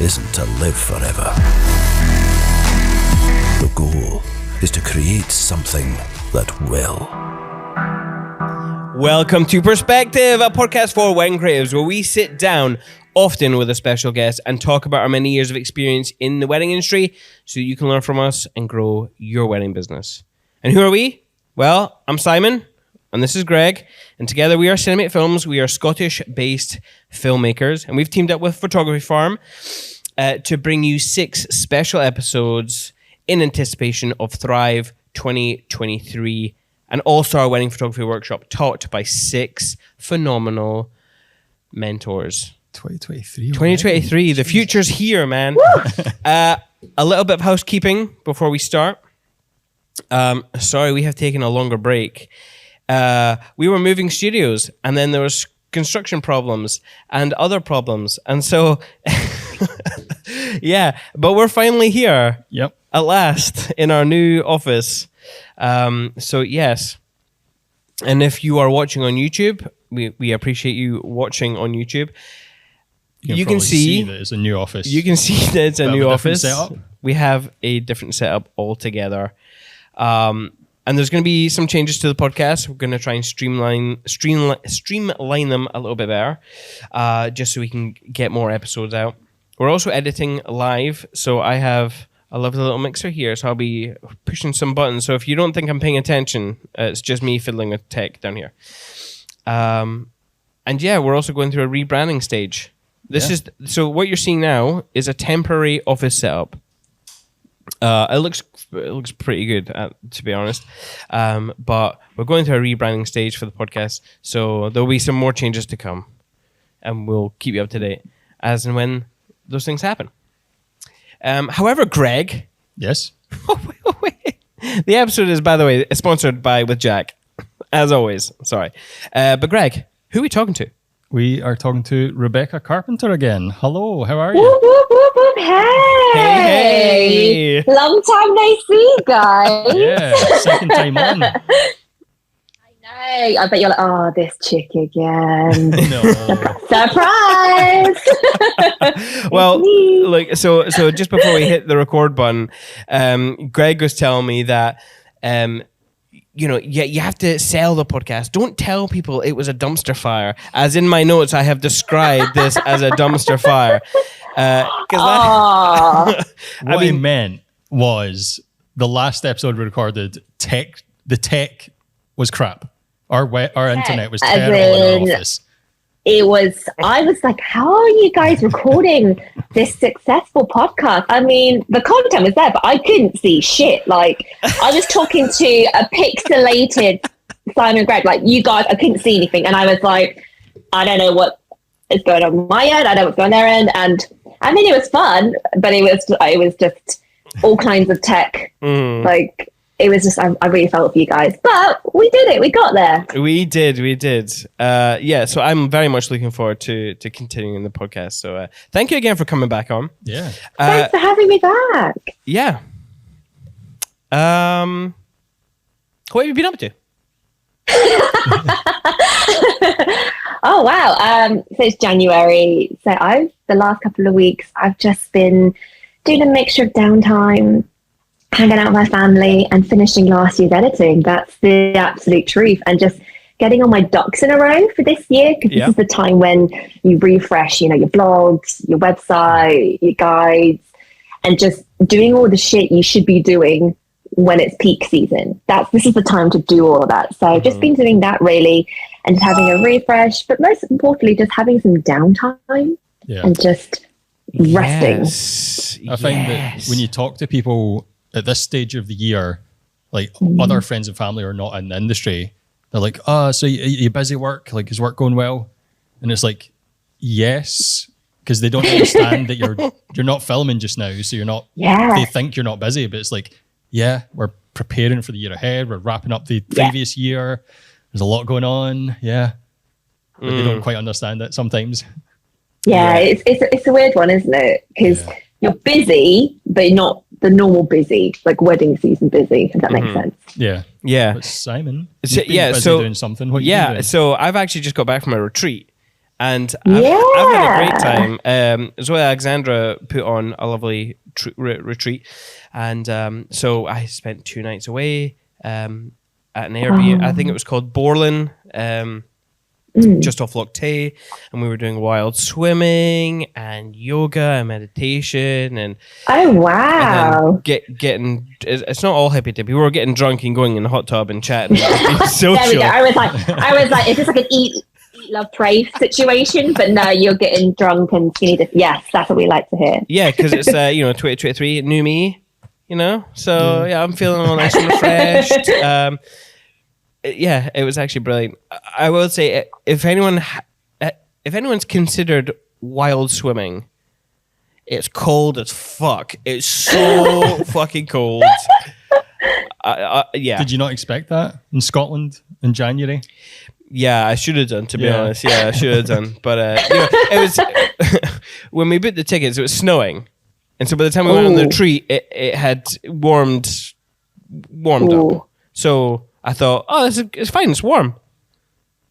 isn't to live forever. The goal is to create something that will. Welcome to Perspective, a podcast for wedding creatives where we sit down often with a special guest and talk about our many years of experience in the wedding industry so you can learn from us and grow your wedding business. And who are we? Well, I'm Simon, and this is Greg, and together we are Cinemate Films. We are Scottish-based filmmakers, and we've teamed up with Photography Farm to bring you 6 special episodes in anticipation of Thrive 2023, an all-star wedding photography workshop taught by 6 phenomenal mentors. 2023, the future's here, man. A little bit of housekeeping before we start. Sorry, we have taken a longer break. We were moving studios, and then there was construction problems and other problems, and so yeah, but we're finally here. Yep. At last in our new office. So yes, and if you are watching on YouTube, we appreciate you watching on YouTube. You can see that it's a new office. You can see that it's a new office. Setup. We have a different setup altogether. And there's going to be some changes to the podcast. We're going to try and streamline them a little bit better, just so we can get more episodes out. We're also editing live, so I have a lovely little mixer here, so I'll be pushing some buttons. So if you don't think I'm paying attention, it's just me fiddling with tech down here. And yeah, we're also going through a rebranding stage. So what you're seeing now is a temporary office setup. It looks pretty good, to be honest. But we're going through a rebranding stage for the podcast, so there'll be some more changes to come, and we'll keep you up to date as and when those things happen. However, Greg. Yes. Wait. The episode is, by the way, sponsored by with Jack, as always. Sorry, but Greg, who are we talking to? We are talking to Rebecca Carpenter again. Hello, how are you? Whoop, whoop, whoop, whoop. Hey. Hey. Long time no see, guys. Yeah, second time on. I bet you're like, oh, this chick again. No. Surprise! Well, like so just before we hit the record button, Greg was telling me that you have to sell the podcast. Don't tell people it was a dumpster fire. As in my notes, I have described this as a dumpster fire. What I meant was the last episode we recorded, the tech was crap. Our internet was terrible in our office. I was like, how are you guys recording this successful podcast? I mean, the content was there, but I couldn't see shit. Like, I was talking to a pixelated Simon Greg, like, you guys, I couldn't see anything. And I was like, I don't know what is going on my end. I don't know what's going on their end. And I mean, it was fun, but it was just all kinds of tech. Like, it was just, I really felt for you guys, but we did it. We got there. We did. Yeah, so I'm very much looking forward to continuing the podcast. So thank you again for coming back on. Yeah. Thanks for having me back. Yeah. What have you been up to? Oh, wow. So it's January. So the last couple of weeks, I've just been doing a mixture of downtime, hanging out with my family and finishing last year's editing. That's the absolute truth. And just getting all my ducks in a row for this year, because this is the time when you refresh, your blogs, your website, your guides, and just doing all the shit you should be doing when it's peak season. This is the time to do all of that. So I've just been doing that really, and just having a refresh, but most importantly, just having some downtime and just resting. I find that when you talk to people at this stage of the year, like other friends and family are not in the industry, they're like, so you busy work? Like, is work going well? And it's like, yes, because they don't understand that you're not filming just now, so you're not. They think you're not busy, but it's like, we're preparing for the year ahead. We're wrapping up the previous year. There's a lot going on. Yeah, but they don't quite understand it sometimes. It's a weird one, isn't it? Because you're busy, but not the normal busy, like wedding season busy, if that makes sense. Yeah. But Simon, so doing something. What you doing? So I've actually just got back from a retreat, And I've had a great time. Zoe Alexandra put on a lovely retreat. And so I spent 2 nights away at an Airbnb. I think it was called Borland, just off Loch Tay. And we were doing wild swimming and yoga and meditation. And oh, wow. And getting, it's not all hippy dippy. We were getting drunk and going in the hot tub and chatting. And social. There we go. I was like, is this like an eat, love, pray situation? But no, you're getting drunk and skinny dip. Yes, that's what we like to hear. Yeah, because it's 2023, new me, So yeah, I'm feeling all nice and refreshed. Yeah, it was actually brilliant. I will say, if anyone's considered wild swimming, it's cold as fuck. It's so fucking cold. Yeah. Did you not expect that in Scotland in January? Yeah, I should have done, to be honest. Yeah, I should have done. But it was when we booked the tickets, it was snowing, and so by the time we went on the retreat, it had warmed up. So I thought, it's fine, it's warm.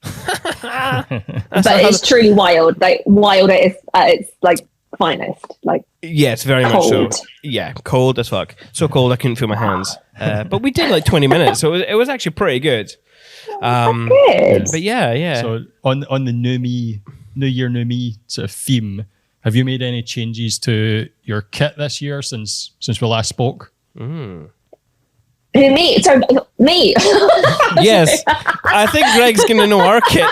But it's truly wild. Like wild at its like finest. Like yes, very cold. much so. Yeah, cold as fuck. So cold I couldn't feel my hands. But we did like 20 minutes, so it was actually pretty good. Good. But yeah. So on the New Year, New Me sort of theme, have you made any changes to your kit this year since we last spoke? Who, me? Sorry, me. Yes, I think Greg's gonna know our kit.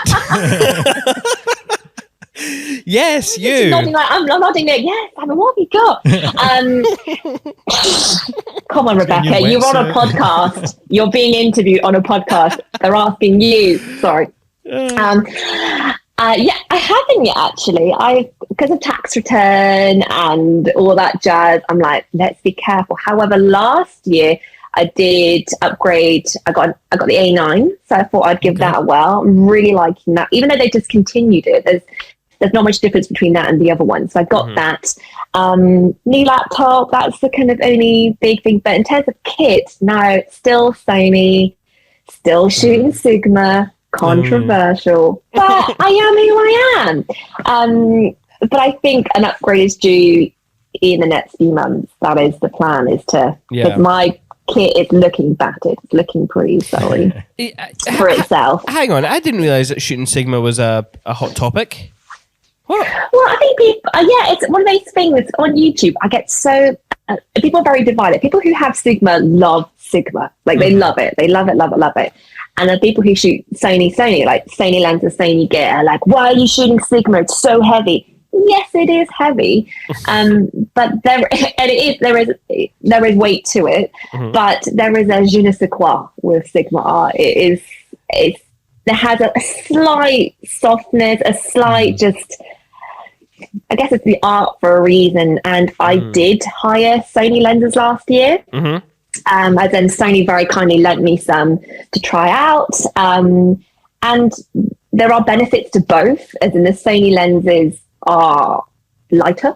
Yes, you. I'm nodding it. Yes, I mean, what have you got? Come on, Rebecca. You're on a podcast. You're being interviewed on a podcast. They're asking you. Sorry. Yeah, I haven't yet, actually. Because of tax return and all that jazz, I'm like, let's be careful. However, last year I did upgrade. I got the A9, so I thought I'd give that a whirl. I'm really liking that, even though they discontinued it. There's not much difference between that and the other one. So I got that. New laptop, that's the kind of only big thing. But in terms of kit, no, still Sony, still shooting Sigma, controversial. But I am who I am. But I think an upgrade is due in the next few months. That is the plan, is to, because my kit is looking battered. It's looking pretty sorry for itself. Hang on, I didn't realize that shooting Sigma was a hot topic. What? Well, I think people, it's one of those things on YouTube. I get so, people are very divided. People who have Sigma love Sigma. Like, they love it. They love it, love it, love it. And the people who shoot Sony, like Sony lenses, Sony gear, are like, why are you shooting Sigma? It's so heavy. Yes, it is heavy. But there is weight to it. But there is a je ne sais quoi with Sigma R. There has a slight softness, a slight just, I guess it's the art for a reason. And I did hire Sony lenses last year. As in Sony very kindly lent me some to try out. And there are benefits to both, as in the Sony lenses are lighter,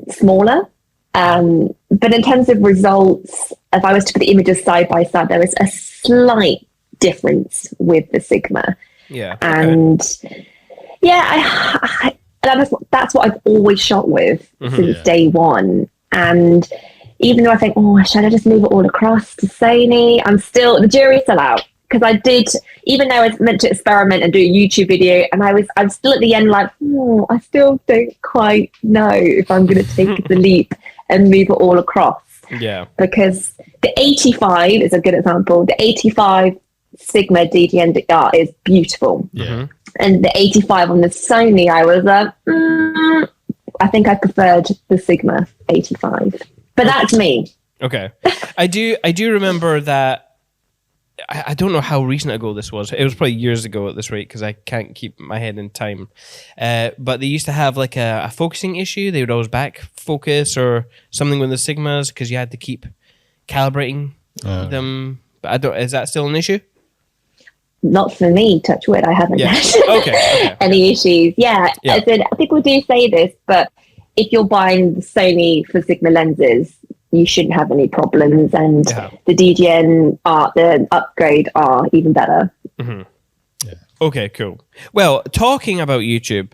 smaller. But in terms of results, if I was to put the images side by side, there is a slight difference with the Sigma. Yeah. And that's what I've always shot with since day one. And even though I think, should I just move it all across to Sony? The jury's still out. Because I did, even though I was meant to experiment and do a YouTube video, and I'm still at the end like, I still don't quite know if I'm going to take the leap and move it all across. Yeah. Because the 85 is a good example. The 85 Sigma DDNR is beautiful. Yeah. And the 85 on the Sony, I was like, I think I preferred the Sigma 85. But that's me. Okay. I do remember that. I don't know how recent ago this was. It was probably years ago at this rate, because I can't keep my head in time. But they used to have like a focusing issue. They would always back focus or something with the Sigmas, because you had to keep calibrating them. But is that still an issue? Not for me, touch wood. I haven't had any issues. Yeah. As in, people do say this, but if you're buying the Sony for Sigma lenses, you shouldn't have any problems, and the DDN the upgrade are even better. Okay, cool. Well, talking about YouTube,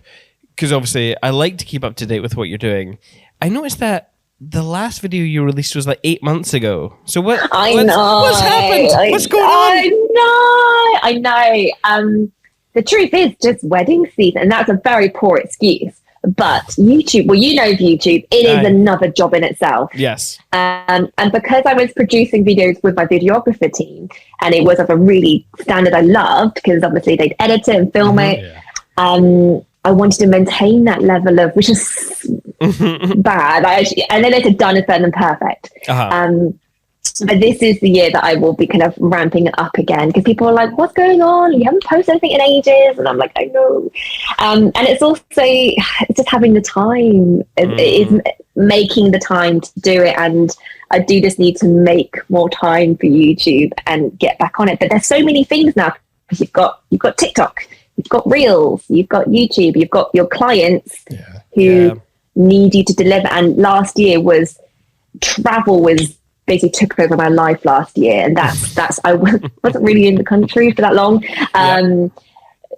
because obviously I like to keep up to date with what you're doing. I noticed that the last video you released was like 8 months ago. So what's happened? What's going on? I know. The truth is just wedding season, and that's a very poor excuse. But YouTube, well, you know YouTube, it is another job in itself. Yes. And because I was producing videos with my videographer team, and it was of a really standard I loved, because obviously they'd edit it and film it. Yeah. I wanted to maintain that level of, which is bad. And then it's done is better than perfect. But this is the year that I will be kind of ramping it up again, because people are like, what's going on? You haven't posted anything in ages. And I'm like, I know. And it's also just having the time. It is making the time to do it. And I do just need to make more time for YouTube and get back on it. But there's so many things now. You've got TikTok, you've got Reels, you've got YouTube, you've got your clients who need you to deliver. And last year travel was basically took over my life last year, and that's I wasn't really in the country for that long.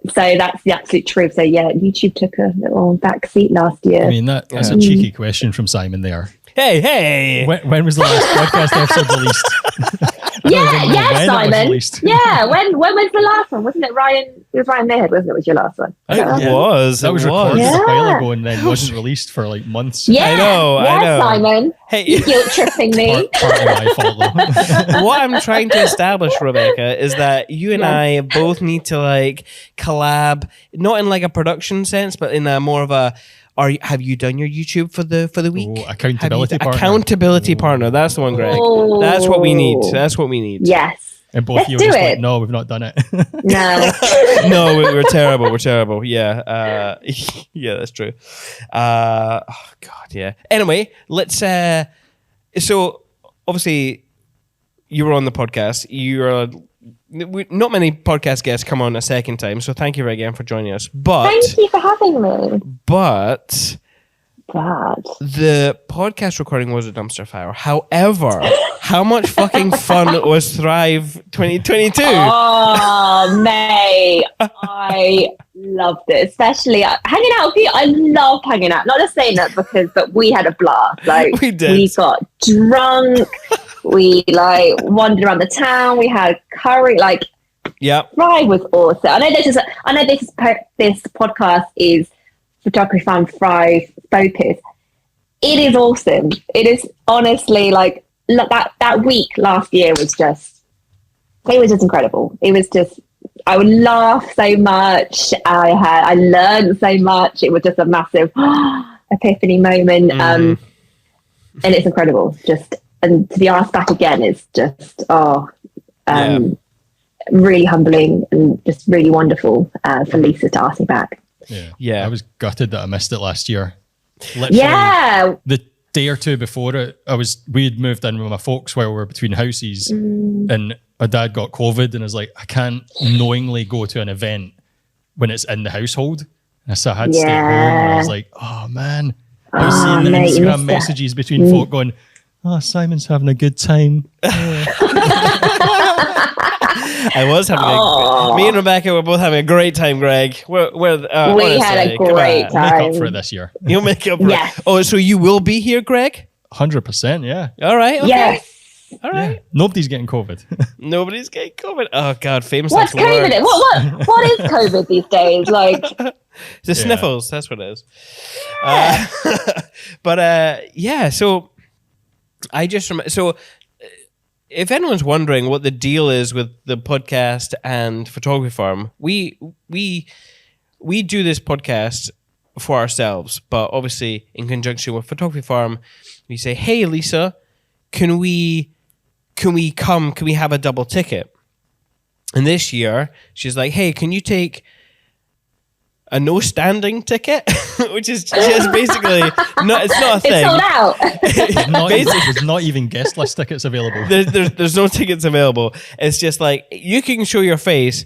So that's the absolute truth. So yeah, YouTube took a little back seat last year. I mean, that's a cheeky question from Simon there. Hey. When was the last podcast episode released? Simon. Yeah, when was the last one? Wasn't it Ryan? It was Ryan Mayhead, wasn't it? Was your last one? It was. That was recorded a while ago and then wasn't released for like months. Yeah, I know. Simon. Hey, you're guilt tripping me. Partly my fault though. What I'm trying to establish, Rebecca, is that you and I both need to like collab, not in like a production sense, but in a more of a. Have you done your YouTube for the week? Oh, accountability partner. Accountability partner. That's the one, Greg. Oh. That's what we need. Yes. And both you were just like, no, we've not done it. No. No, we're terrible. We're terrible. Yeah. Yeah, that's true. Oh, God, yeah. Anyway, let's... so, obviously, you were on the podcast. Not many podcast guests come on a second time, so thank you again for joining us. But thank you for having me. But the podcast recording was a dumpster fire. However, how much fucking fun was Thrive 2022? Oh, mate, I loved it, especially hanging out with you. I love hanging out. Not just saying that but we had a blast. Like we did. We got drunk. We like wandered around the town. We had curry. Like, Thrive was awesome. I know this podcast is Photography Farm Thrive focused. It is awesome. It is honestly like that week last year was just incredible. It was just, I would laugh so much. I learned so much. It was just a massive epiphany moment. And it's incredible. And to be asked back again is just, really humbling and just really wonderful for Lisa to ask me back. Yeah. I was gutted that I missed it last year. Literally, the day or two before it, we had moved in with my folks while we were between houses, and my dad got COVID, and I was like, I can't knowingly go to an event when it's in the household. And so I had to stay home, and I was like, oh man. I was seeing the Instagram messages between folk going, oh, Simon's having a good time. I was having me and Rebecca were both having a great time, Greg. We had a great time. Make up for it this year. You'll make up for it. Oh, so you will be here, Greg? 100%, yeah. All right. Okay. Yes. All right. Yeah. Nobody's getting COVID. Nobody's getting COVID. Oh God, famous. What's COVID? What is COVID these days? Like the sniffles. That's what it is. So I just remember. So if anyone's wondering what the deal is with the podcast and Photography Farm, we do this podcast for ourselves, but obviously in conjunction with Photography Farm, we say, "Hey, Lisa, can we come? Can we have a double ticket?" And this year, she's like, "Hey, can you take a no standing ticket?" Which is just basically it's not a thing. It's sold out. There's not even guest list tickets available. There's no tickets available. It's just like you can show your face,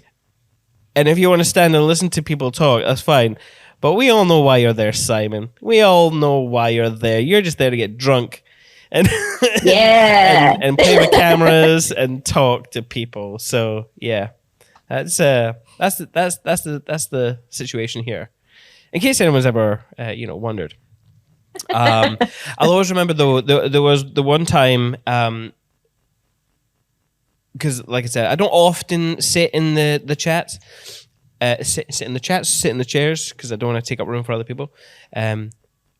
and if you want to stand and listen to people talk, that's fine. But we all know why you're there, Simon. We all know why you're there. You're just there to get drunk and and play with cameras and talk to people. So yeah, that's That's the situation here. In case anyone's ever wondered. I'll always remember though there was the one time because like I said, I don't often sit in the chats. Sit in the chats, sit in the chairs because I don't want to take up room for other people.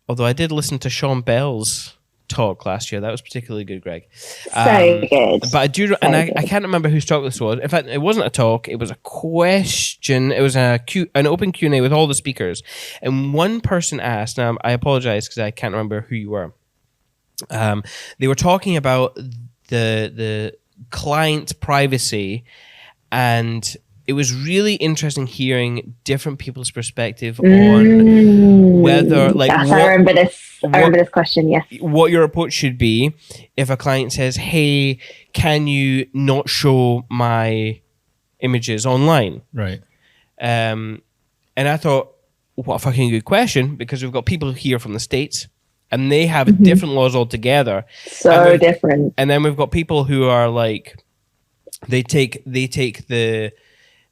Although I did listen to Sean Bell's talk last year. That was particularly good, Greg. So good. But I do, and I can't remember whose talk this was. In fact, it wasn't a talk. It was a question. It was an open Q&A with all the speakers. And one person asked, now I apologize because I can't remember who you were. They were talking about the client privacy, and it was really interesting hearing different people's perspective on whether, like, yes, I remember this question. Yes, what your approach should be if a client says, "Hey, can you not show my images online?" Right. And I thought, what a fucking good question, because we've got people here from the States, and they have different laws altogether. So different. And then we've got people who are like, they take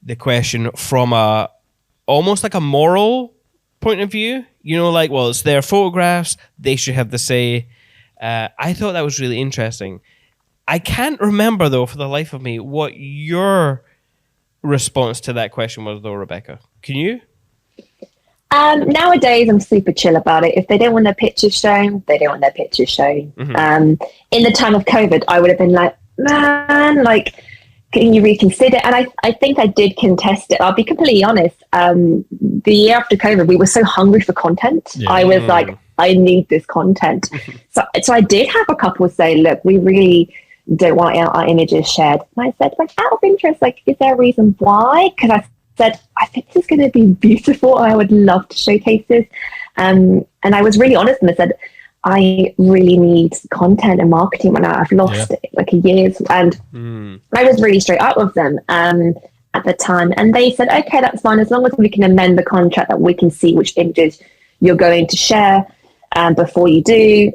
the question from almost like a moral point of view, like, well, it's their photographs, they should have the say. I thought that was really interesting. I can't remember though, for the life of me, what your response to that question was though, Rebecca. Can you? Nowadays, I'm super chill about it. If they don't want their pictures shown, they don't want their pictures shown. In the time of COVID, I would have been like, man, like, can you reconsider? And I think I did contest it. I'll be completely honest. The year after COVID, we were so hungry for content. Yeah. I was like, I need this content. So I did have a couple say, look, we really don't want our images shared. And I said, like, out of interest, like, is there a reason why? Because I said, I think this is going to be beautiful. I would love to showcase this. And I was really honest, and I said, I really need content and marketing right now. I've lost like a year's, and I was really straight up with them at the time, and they said, okay, that's fine, as long as we can amend the contract that we can see which images you're going to share before you do.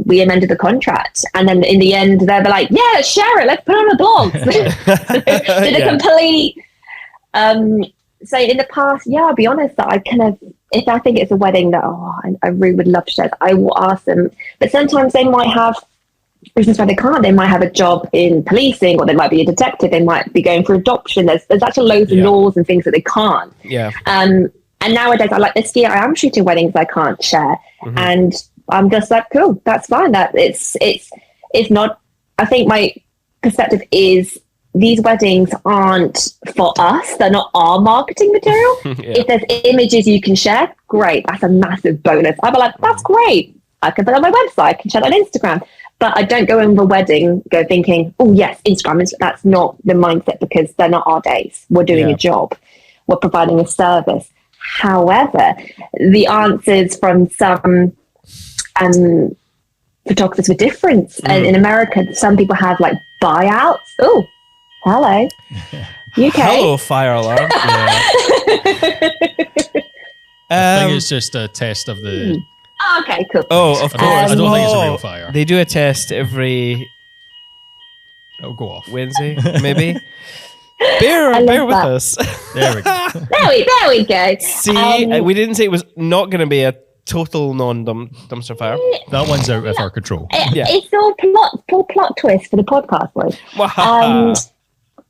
We amended the contract, and then in the end they were like, yeah, share it, let's put it on the blog. Did a complete so in the past, I'll be honest, that I kind of, if I think it's a wedding that, I really would love to share, I will ask them. But sometimes they might have reasons why they can't. They might have a job in policing, or they might be a detective. They might be going for adoption. There's actually loads of laws and things that they can't. Yeah. And nowadays, this year, I am shooting weddings I can't share. And I'm just like, cool, that's fine. That it's not, I think my perspective is, these weddings aren't for us. They're not our marketing material. If there's images you can share, great. That's a massive bonus. I'd be like, that's great. I can put it on my website. I can share that on Instagram. But I don't go in the wedding, go thinking, oh, yes, Instagram. That's not the mindset, because they're not our days. We're doing a job. We're providing a service. However, the answers from some photographers were different. And in America, some people have like buyouts. Oh, hello. UK. Hello, fire alarm. I think it's just a test of the... Oh, okay, cool. Oh, of course. I don't think it's a real fire. They do a test every... It'll go off. Wednesday, maybe. Bear with us. There we go. there we go. See, we didn't say it was not going to be a total non-dumpster fire. That one's out of our control. It's all plot twist for the podcast, boys.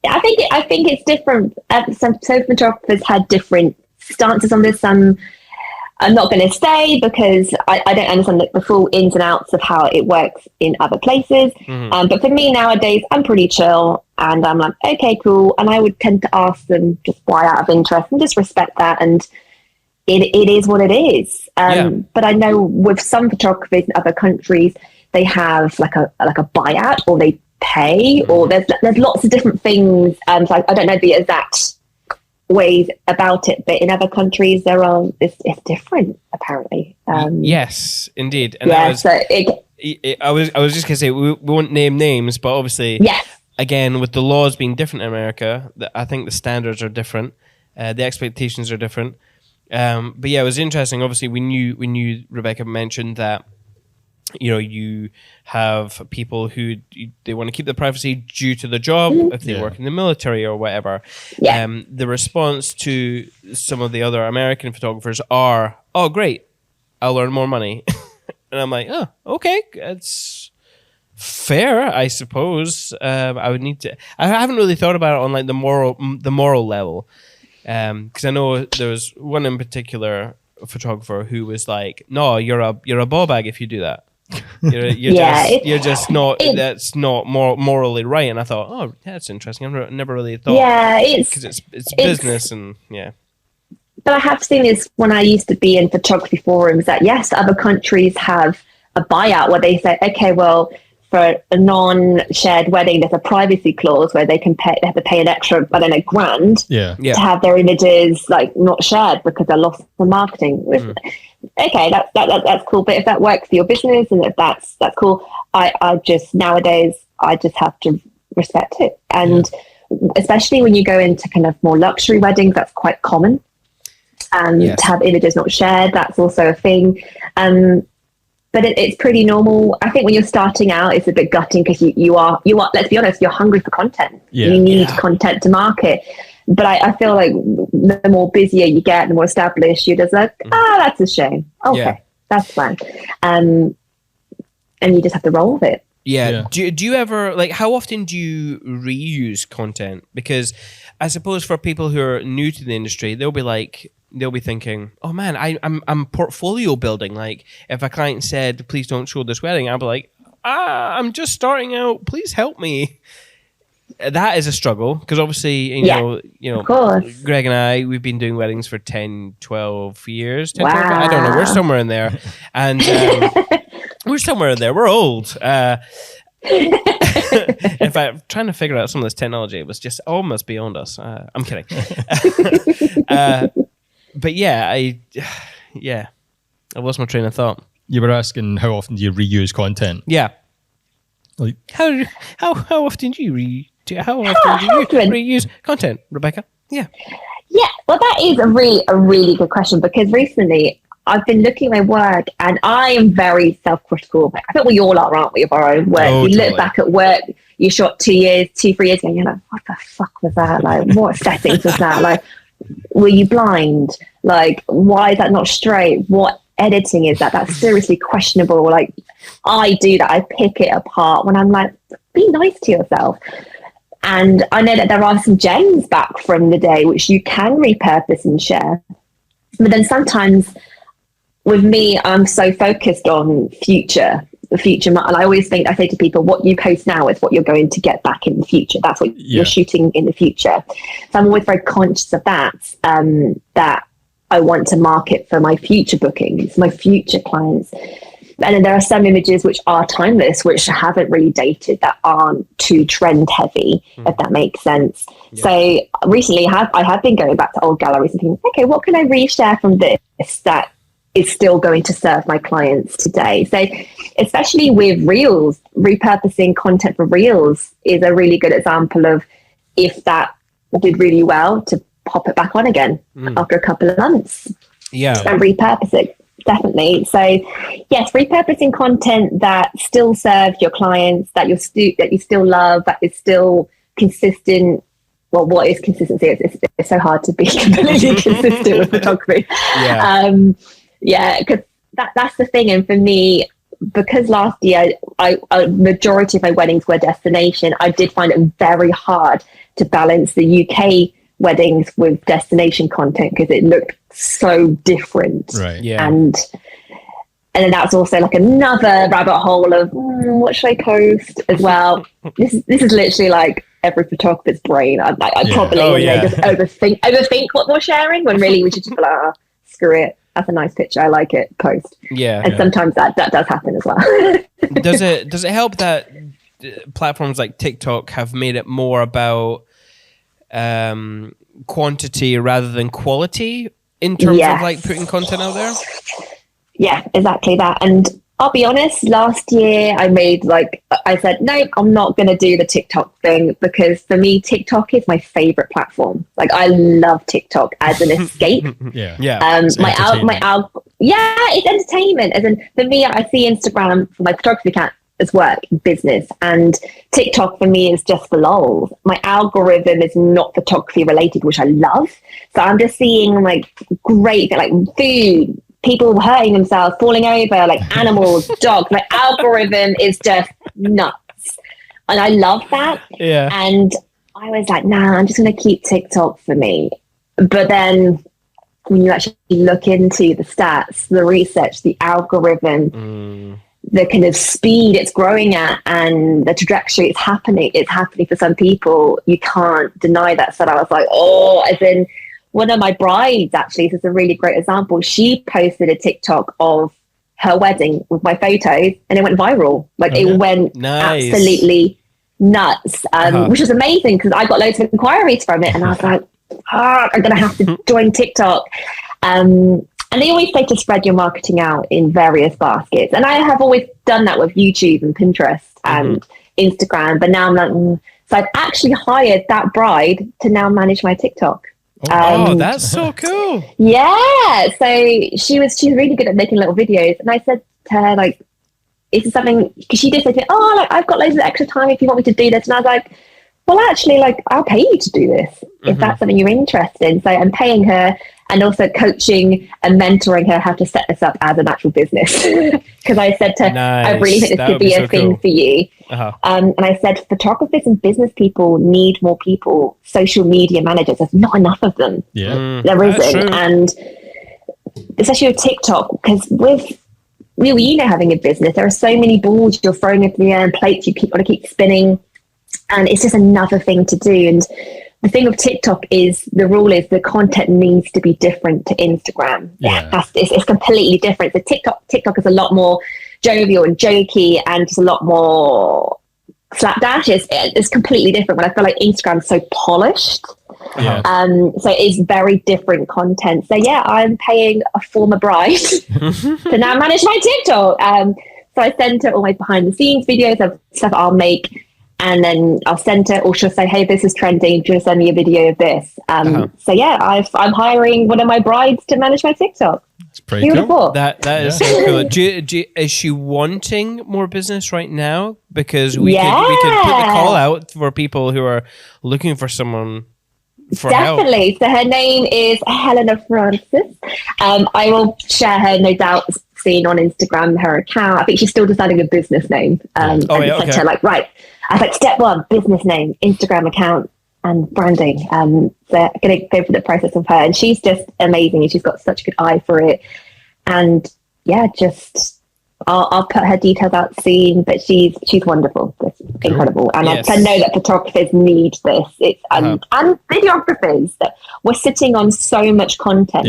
I think it's different. Some photographers had different stances on this. I'm not going to say, because I don't understand the full ins and outs of how it works in other places. But for me nowadays, I'm pretty chill, and I'm like, okay, cool. And I would tend to ask them just why, out of interest, and just respect that. And it is what it is. But I know with some photographers in other countries, they have like a buyout, or they pay, or there's lots of different things. So I don't know the exact ways about it, but in other countries it's different apparently. Yes, indeed. And I was just gonna say we won't name names, but obviously, again, with the laws being different in America, I think the standards are different, the expectations are different. But it was interesting. Obviously, we knew Rebecca mentioned that you have people who they want to keep the privacy due to the job if they work in the military or whatever. Yeah. The response to some of the other American photographers are, "Oh, great, I'll earn more money," and I'm like, "Oh, okay, it's fair, I suppose." I would need to. I haven't really thought about it on like the moral level, because I know there was one in particular photographer who was like, "No, you're a ball bag if you do that. You're just not. That's not morally right." And I thought, "Oh, yeah, that's interesting. I've never really thought." Yeah, because it's business and yeah. But I have seen this when I used to be in photography forums that yes, other countries have a buyout where they say, okay, well, for a non-shared wedding, there's a privacy clause where they have to pay an extra, I don't know, $1,000 to have their images like not shared because they're lost for marketing. Okay, that's cool. But if that works for your business and if that's cool, I just nowadays I just have to respect it. And especially when you go into kind of more luxury weddings, that's quite common. To have images not shared, that's also a thing. But it's pretty normal. I think when you're starting out, it's a bit gutting because you are, let's be honest, you're hungry for content. You need content to market. But I feel like the more busier you get, the more established, you're just like, that's a shame. Okay, that's fine. And you just have to roll with it. Yeah. Do you ever, like, how often do you reuse content? Because I suppose for people who are new to the industry, they'll be thinking, oh man, I'm portfolio building. Like if a client said, please don't show this wedding, I'll be like, I'm just starting out. Please help me. That is a struggle because obviously, you know, Greg and I, we've been doing weddings for 10, 12 years. 10, 12, I don't know. We're somewhere in there. And We're old. In fact, I'm trying to figure out some of this technology. It was just almost beyond us. I'm kidding. But I lost my train of thought. You were asking how often do you reuse content? Yeah. Like how often do you reuse content, Rebecca? Yeah. Yeah. Well, that is a really good question because recently I've been looking at my work and I am very self-critical. I think we all are, aren't we, of our own work? You look back at work you shot 3 years ago and you're like, what the fuck was that? Like, what settings was that? Like, were you blind? Like, why is that not straight? What editing is that? That's seriously questionable. Like, I do that. I pick it apart when I'm like, be nice to yourself. And I know that there are some gems back from the day which you can repurpose and share. But then sometimes with me, I'm so focused on the future. And I always I say to people, what you post now is what you're going to get back in the future. That's what you're shooting in the future. So I'm always very conscious of that, that I want to market for my future bookings, my future clients. And then there are some images which are timeless, which haven't really dated, that aren't too trend heavy, if that makes sense. Yeah. So recently I have been going back to old galleries and thinking, okay, what can I reshare from this that is still going to serve my clients today? So especially with Reels, repurposing content for Reels is a really good example of if that did really well to pop it back on again after a couple of months. Yeah. And repurpose it. Definitely. So yes, repurposing content that still serves your clients, that you still love, that is still consistent. Well, what is consistency? It's so hard to be completely consistent with photography. Because that's the thing. And for me, because last year a majority of my weddings were destination, I did find it very hard to balance the UK weddings with destination content because it looked so different. Right. Yeah. And then that's also like another rabbit hole of what should I post as well. This is literally like every photographer's brain. I probably just overthink what we're sharing when really we should just be like, screw it. That's a nice picture. I like it. Post. Yeah. And sometimes that does happen as well. Does it help that platforms like TikTok have made it more about quantity rather than quality in terms of like putting content out there? Yeah, exactly that. And I'll be honest, last year I said, no, I'm not going to do the TikTok thing because for me, TikTok is my favorite platform. Like I love TikTok as an escape. Yeah. Yeah. Yeah, it's entertainment. As in, for me, I see Instagram for my photography account as work, business, and TikTok for me is just for lols. My algorithm is not photography related, which I love. So I'm just seeing like great, like food, people hurting themselves, falling over, like animals, dogs. My algorithm is just nuts, and I love that. Yeah. And I was like, nah, I'm just going to keep TikTok for me. But then when you actually look into the stats, the research, the algorithm, the kind of speed it's growing at and the trajectory it's happening for some people, you can't deny that. So I was like, oh, as in one of my brides, actually, this is a really great example. She posted a TikTok of her wedding with my photos and it went viral. Like it went absolutely nuts, which was amazing because I got loads of inquiries from it and I was like, I'm going to have to join TikTok. And they always say to spread your marketing out in various baskets. And I have always done that with YouTube and Pinterest and Instagram. But now I'm like, so I've actually hired that bride to now manage my TikTok. Oh, that's so cool. Yeah. So she's really good at making little videos. And I said to her, like, is this something, because she did say to me, oh, like, I've got loads of extra time if you want me to do this. And I was like, well, actually, like, I'll pay you to do this if that's something you're interested in. So I'm paying her and also coaching and mentoring her how to set this up as an actual business. Because I said to her, I really think this could be a thing for you. And I said, photographers and business people need more people, social media managers. There's not enough of them. Yeah, there isn't. And especially with TikTok, because with having a business, there are so many balls you're throwing into the air and plates you want to keep spinning. And it's just another thing to do. And the thing with TikTok is the rule is the content needs to be different to Instagram. Yeah. It's completely different. So TikTok is a lot more jovial and jokey and just a lot more slapdash. It's completely different. When I feel like Instagram's so polished. Yeah. So it's very different content. So yeah, I'm paying a former bride to now manage my TikTok. So I send her all my behind the scenes videos of stuff I'll make. And then I'll send her, or she'll say, hey, this is trending. Do you want to send me a video of this? So yeah, I'm hiring one of my brides to manage my TikTok. It's pretty cool. That is so cool. Is she wanting more business right now? Because we could put the call out for people who are looking for someone for Definitely. help. So her name is Helena Francis. I will share her, no doubt, seen on Instagram, her account. I think she's still deciding a business name. Said to her, like, right. I was like, step one, business name, Instagram account, and branding. So I'm going to go through the process of her. And she's just amazing. And she's got such a good eye for it. And yeah, I'll put her details out soon. But she's wonderful. It's incredible. And I know that photographers need this. It's and videographers. That we're sitting on so much content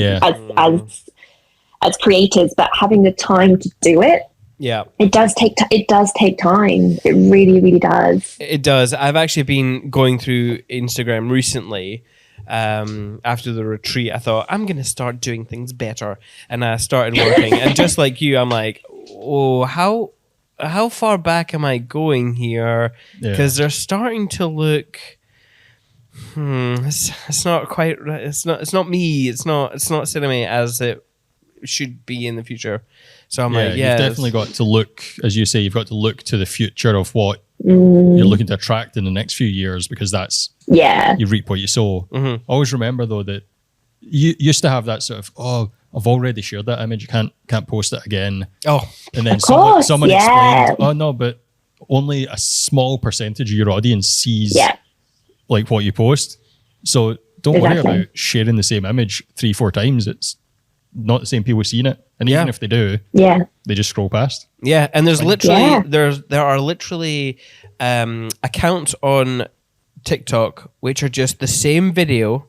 as creators, but having the time to do it. Yeah, it does take time. It really, really does. It does. I've actually been going through Instagram recently. After the retreat, I thought I'm going to start doing things better, and I started working. And just like you, I'm like, oh, how far back am I going here? Because they're starting to look. It's not quite. It's not me. It's not Cinemate as it should be in the future. So I'm like, you've definitely got to look, as you say, you've got to look to the future of what you're looking to attract in the next few years, because that's you reap what you sow. Always remember though that you used to have that sort of, oh, I've already shared that image, you can't post it again. Oh, and then someone explained, oh no, but only a small percentage of your audience sees like what you post. So don't worry about sharing the same image 3-4 times. It's not the same people seeing it, and even if they do, they just scroll past. Yeah, and there's literally there are literally accounts on TikTok which are just the same video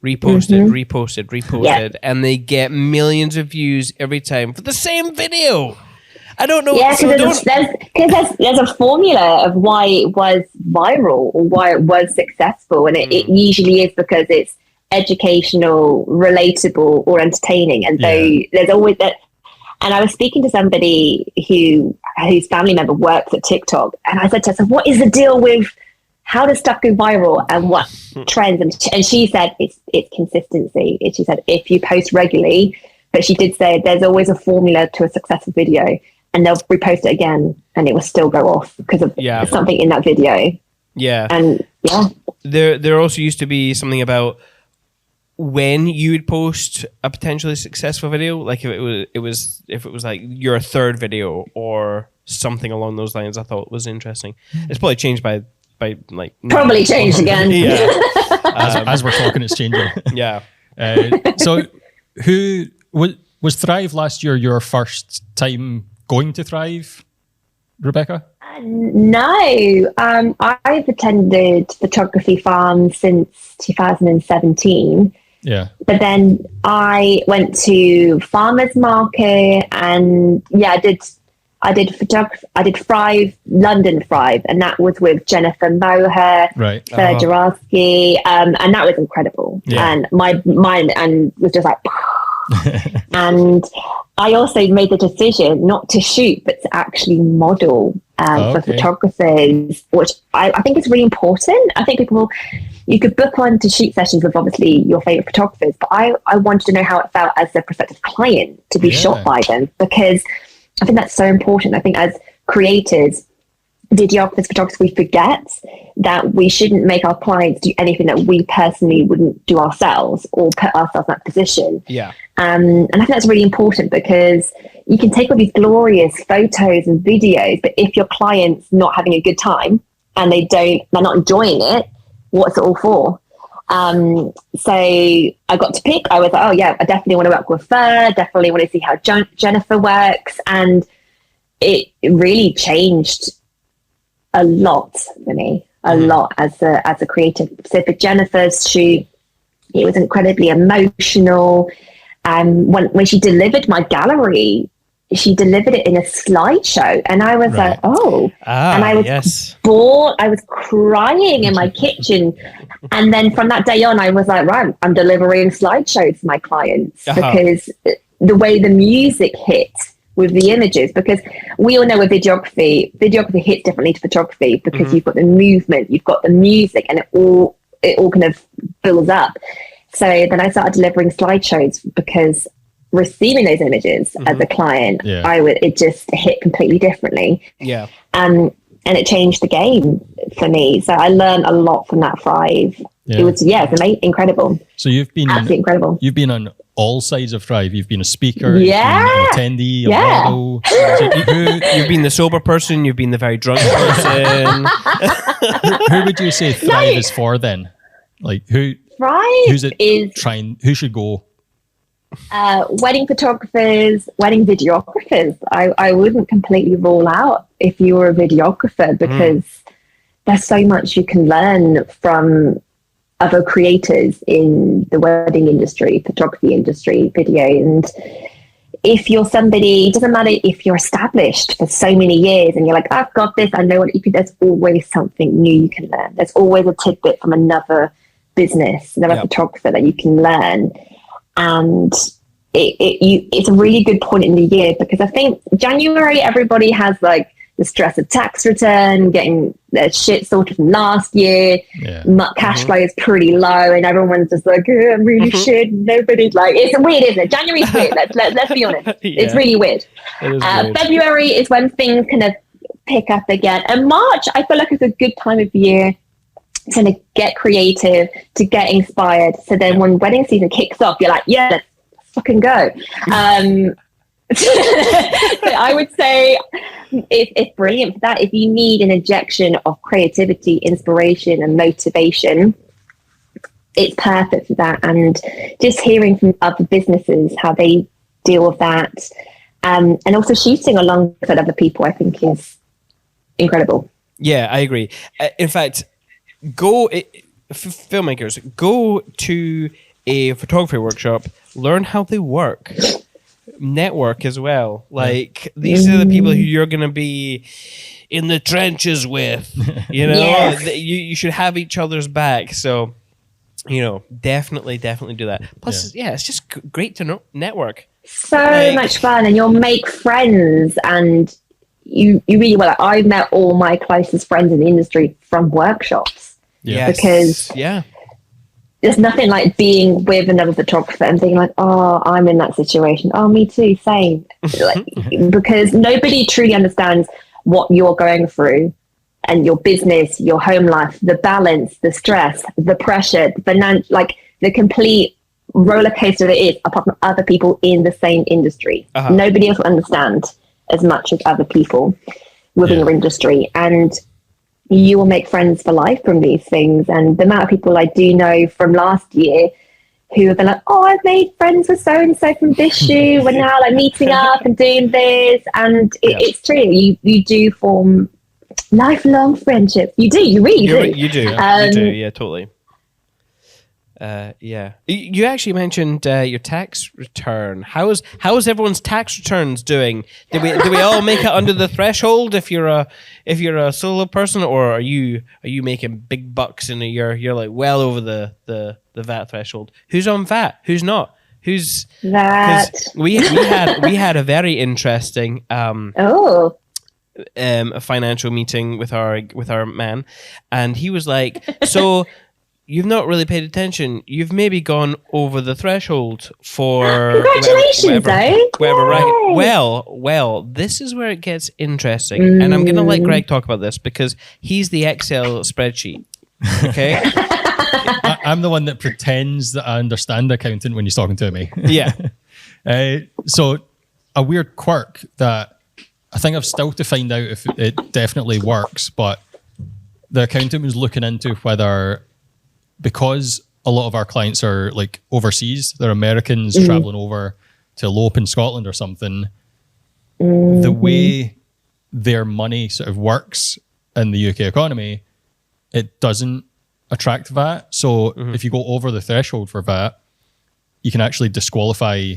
reposted, and they get millions of views every time for the same video. I don't know. Yeah, because there's a formula of why it was viral or why it was successful, and it usually is because it's educational, relatable, or entertaining. And so there's always that. And I was speaking to somebody whose family member works at TikTok, and I said to her, so what is the deal with how does stuff go viral and what trends? And she said it's consistency. She said if you post regularly, But she did say there's always a formula to a successful video, and they'll repost it again and it will still go off because of something in that video. Yeah. And there also used to be something about when you would post a potentially successful video, like if it was like your third video or something along those lines. I thought was interesting. It's probably changed by like probably changed again. As we're talking, it's changing. Yeah. So who was Thrive last year your first time going to Thrive, Rebecca? No, I've attended photography farms since 2017. Yeah. But then I went to farmers market, and I did photography. I did Thrive, London Thrive, and that was with Jennifer Moher, right, Jarowski, and that was incredible. Yeah. And my mind and was just like, and I also made the decision not to shoot, but to actually model for photographers, which I think is really important. I think you could book on to shoot sessions with obviously your favorite photographers, but I wanted to know how it felt as a prospective client to be shot by them, because I think that's so important. I think as creators, videographers, photographers, we forget that we shouldn't make our clients do anything that we personally wouldn't do ourselves or put ourselves in that position. Yeah. And I think that's really important, because you can take all these glorious photos and videos, but if your client's not having a good time and they're not enjoying it, what's it all for? So I got to pick. I was like, oh yeah, I definitely want to work with her. Definitely want to see how Jennifer works. And it really changed a lot for me, a lot as a creative. So for Jennifer's shoot, it was incredibly emotional. When she delivered my gallery, she delivered it in a slideshow, and I was like, and I was bored. I was crying in my kitchen. And then from that day on, I was like, right, I'm delivering slideshows to my clients, because the way the music hit with the images, because we all know with videography hits differently to photography, because you've got the movement, you've got the music, and it all kind of builds up. So then I started delivering slideshows, because receiving those images as a client, it just hit completely differently. Yeah. And it changed the game for me. So I learned a lot from that Thrive. Yeah. It was incredible. So you've been absolutely incredible. You've been on all sides of Thrive. You've been a speaker, you've been an attendee, a model. So you've been the sober person. You've been the very drunk person. who would you say Thrive is for then? Like who? Thrive who's it is trying? Who should go? Wedding photographers, wedding videographers. I wouldn't completely rule out if you were a videographer, because there's so much you can learn from other creators in the wedding industry, photography industry, video. And if you're somebody, it doesn't matter if you're established for so many years and you're like, I've got this, I know what you could, there's always something new you can learn. There's always a tidbit from another business, another photographer that you can learn. And it's a really good point in the year, because I think January, everybody has like the stress of tax return, getting their shit sorted from last year. Cash flow is pretty low, and everyone's just like, oh, I'm really shit. Nobody's like, it's weird, isn't it? January's weird. Let's be honest. It's really weird. February is when things kind of pick up again. And March, I feel like it's a good time of year to kind of get creative, to get inspired. So then when wedding season kicks off, you're like, yeah, let's fucking go. So I would say it's brilliant for that. If you need an injection of creativity, inspiration, and motivation, it's perfect for that. And just hearing from other businesses how they deal with that, and also shooting alongside other people, I think is incredible. Yeah, I agree. In fact, filmmakers, go to a photography workshop, learn how they work, network as well. Like, these are the people who you're going to be in the trenches with, you know. You should have each other's back. So, you know, definitely do that. Plus, it's just great to network. So much fun, and you'll make friends, and you really will. I met all my closest friends in the industry from workshops. Yes. Because there's nothing like being with another photographer and being like, oh, I'm in that situation. Oh, me too, same. Like, because nobody truly understands what you're going through and your business, your home life, the balance, the stress, the pressure, like the complete roller coaster that it is, apart from other people in the same industry. Nobody else will understand as much as other people within your industry. And you will make friends for life from these things. And the amount of people I do know from last year who have been like, oh, I've made friends with so-and-so from this shoe. We're now like meeting up and doing this. And it's true. You do form lifelong friendships. You do. You really do. You do. You do. Yeah, totally. You actually mentioned your tax return. How's everyone's tax returns doing? Do we all make it under the threshold if you're a solo person, or are you making big bucks in a year? You're like well over the VAT threshold. Who's on VAT? Who's not? Who's that? We had a very interesting a financial meeting with our man, and he was like, so. You've not really paid attention. You've maybe gone over the threshold for congratulations, whatever, right? Well, this is where it gets interesting, and I'm gonna let Greg talk about this because he's the Excel spreadsheet. Okay, I'm the one that pretends that I understand accounting when he's talking to me. Yeah. So a weird quirk that I think I've still to find out if it definitely works, but the accountant was looking into whether, because a lot of our clients are like overseas, they're Americans traveling over to elope in Scotland or something, the way their money sort of works in the UK economy, it doesn't attract VAT. So if you go over the threshold for VAT, you can actually disqualify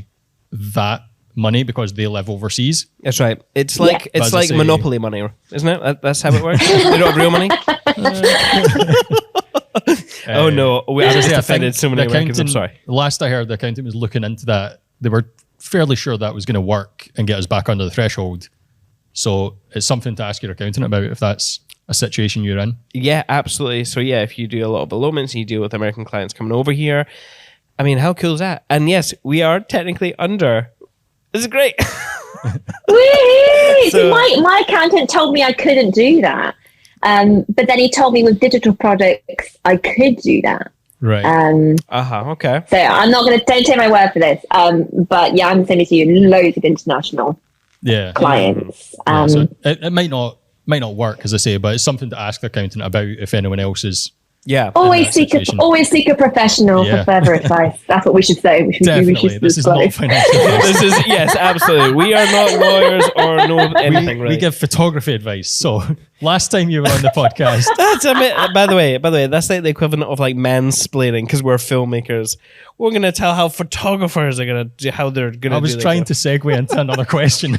that money because they live overseas. That's right. It's like Monopoly money, isn't it? That's how it works. They don't have real money. Oh no, I just offended so many Americans. I'm sorry. Last I heard, the accountant was looking into that. They were fairly sure that was going to work and get us back under the threshold. So it's something to ask your accountant about if that's a situation you're in. Yeah, absolutely. So yeah, if you do a lot of elopements and you deal with American clients coming over here, I mean, how cool is that? And yes, we are technically under. This is great. So, my accountant told me I couldn't do that. But then he told me with digital products, I could do that. Right. Okay. So I'm not don't take my word for this. But yeah, I'm sending to you loads of international clients. So it might not work, as I say, but it's something to ask the accountant about if anyone else is. Yeah. Always seek a professional for further advice. That's what we should say. Definitely. This is not financial advice. Yes, absolutely. We are not lawyers or know anything. We give photography advice. So last time you were on the podcast. By the way, that's like the equivalent of like mansplaining because we're filmmakers. We're going to tell how photographers are going to do, how they're going to do. I was trying to segue into another question.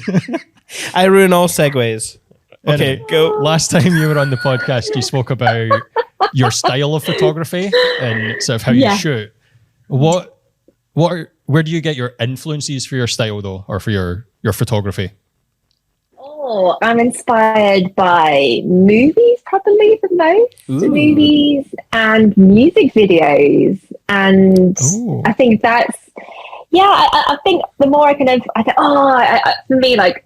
I ruin all segues. Okay, go. Last time you were on the podcast, you spoke about your style of photography and sort of how you shoot. Where do you get your influences for your style though, or for your photography? Oh, I'm inspired by movies, probably the most. Movies and music videos, and I think that's I think the more I for me, like.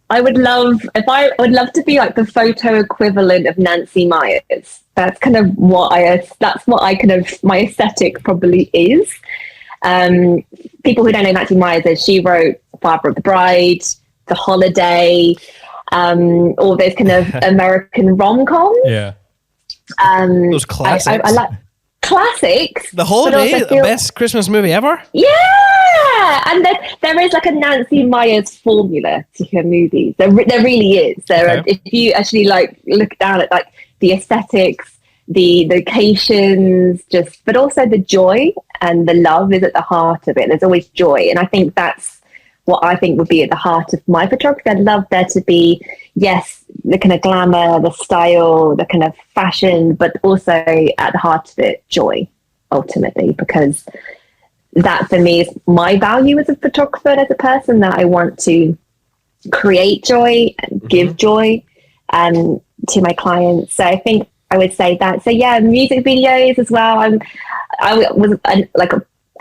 I would love to be like the photo equivalent of Nancy Myers. That's kind of my aesthetic probably is. People who don't know Nancy Myers, she wrote Father of the Bride, The Holiday, all those kind of American rom-coms. Yeah. Those classics. I like classics. The Holiday, the best Christmas movie ever. Yeah. And there is like a Nancy Myers formula to her movies. There really is. If you actually like look down at like the aesthetics, the locations, but also the joy and the love is at the heart of it. There's always joy, and I think that's what I think would be at the heart of my photography. I'd love there to be, yes, the kind of glamour, the style, the kind of fashion, but also at the heart of it, joy, ultimately, because that for me is my value as a photographer and as a person, that I want to create joy and give joy to my clients. So I think I would say that. So yeah, music videos as well. I was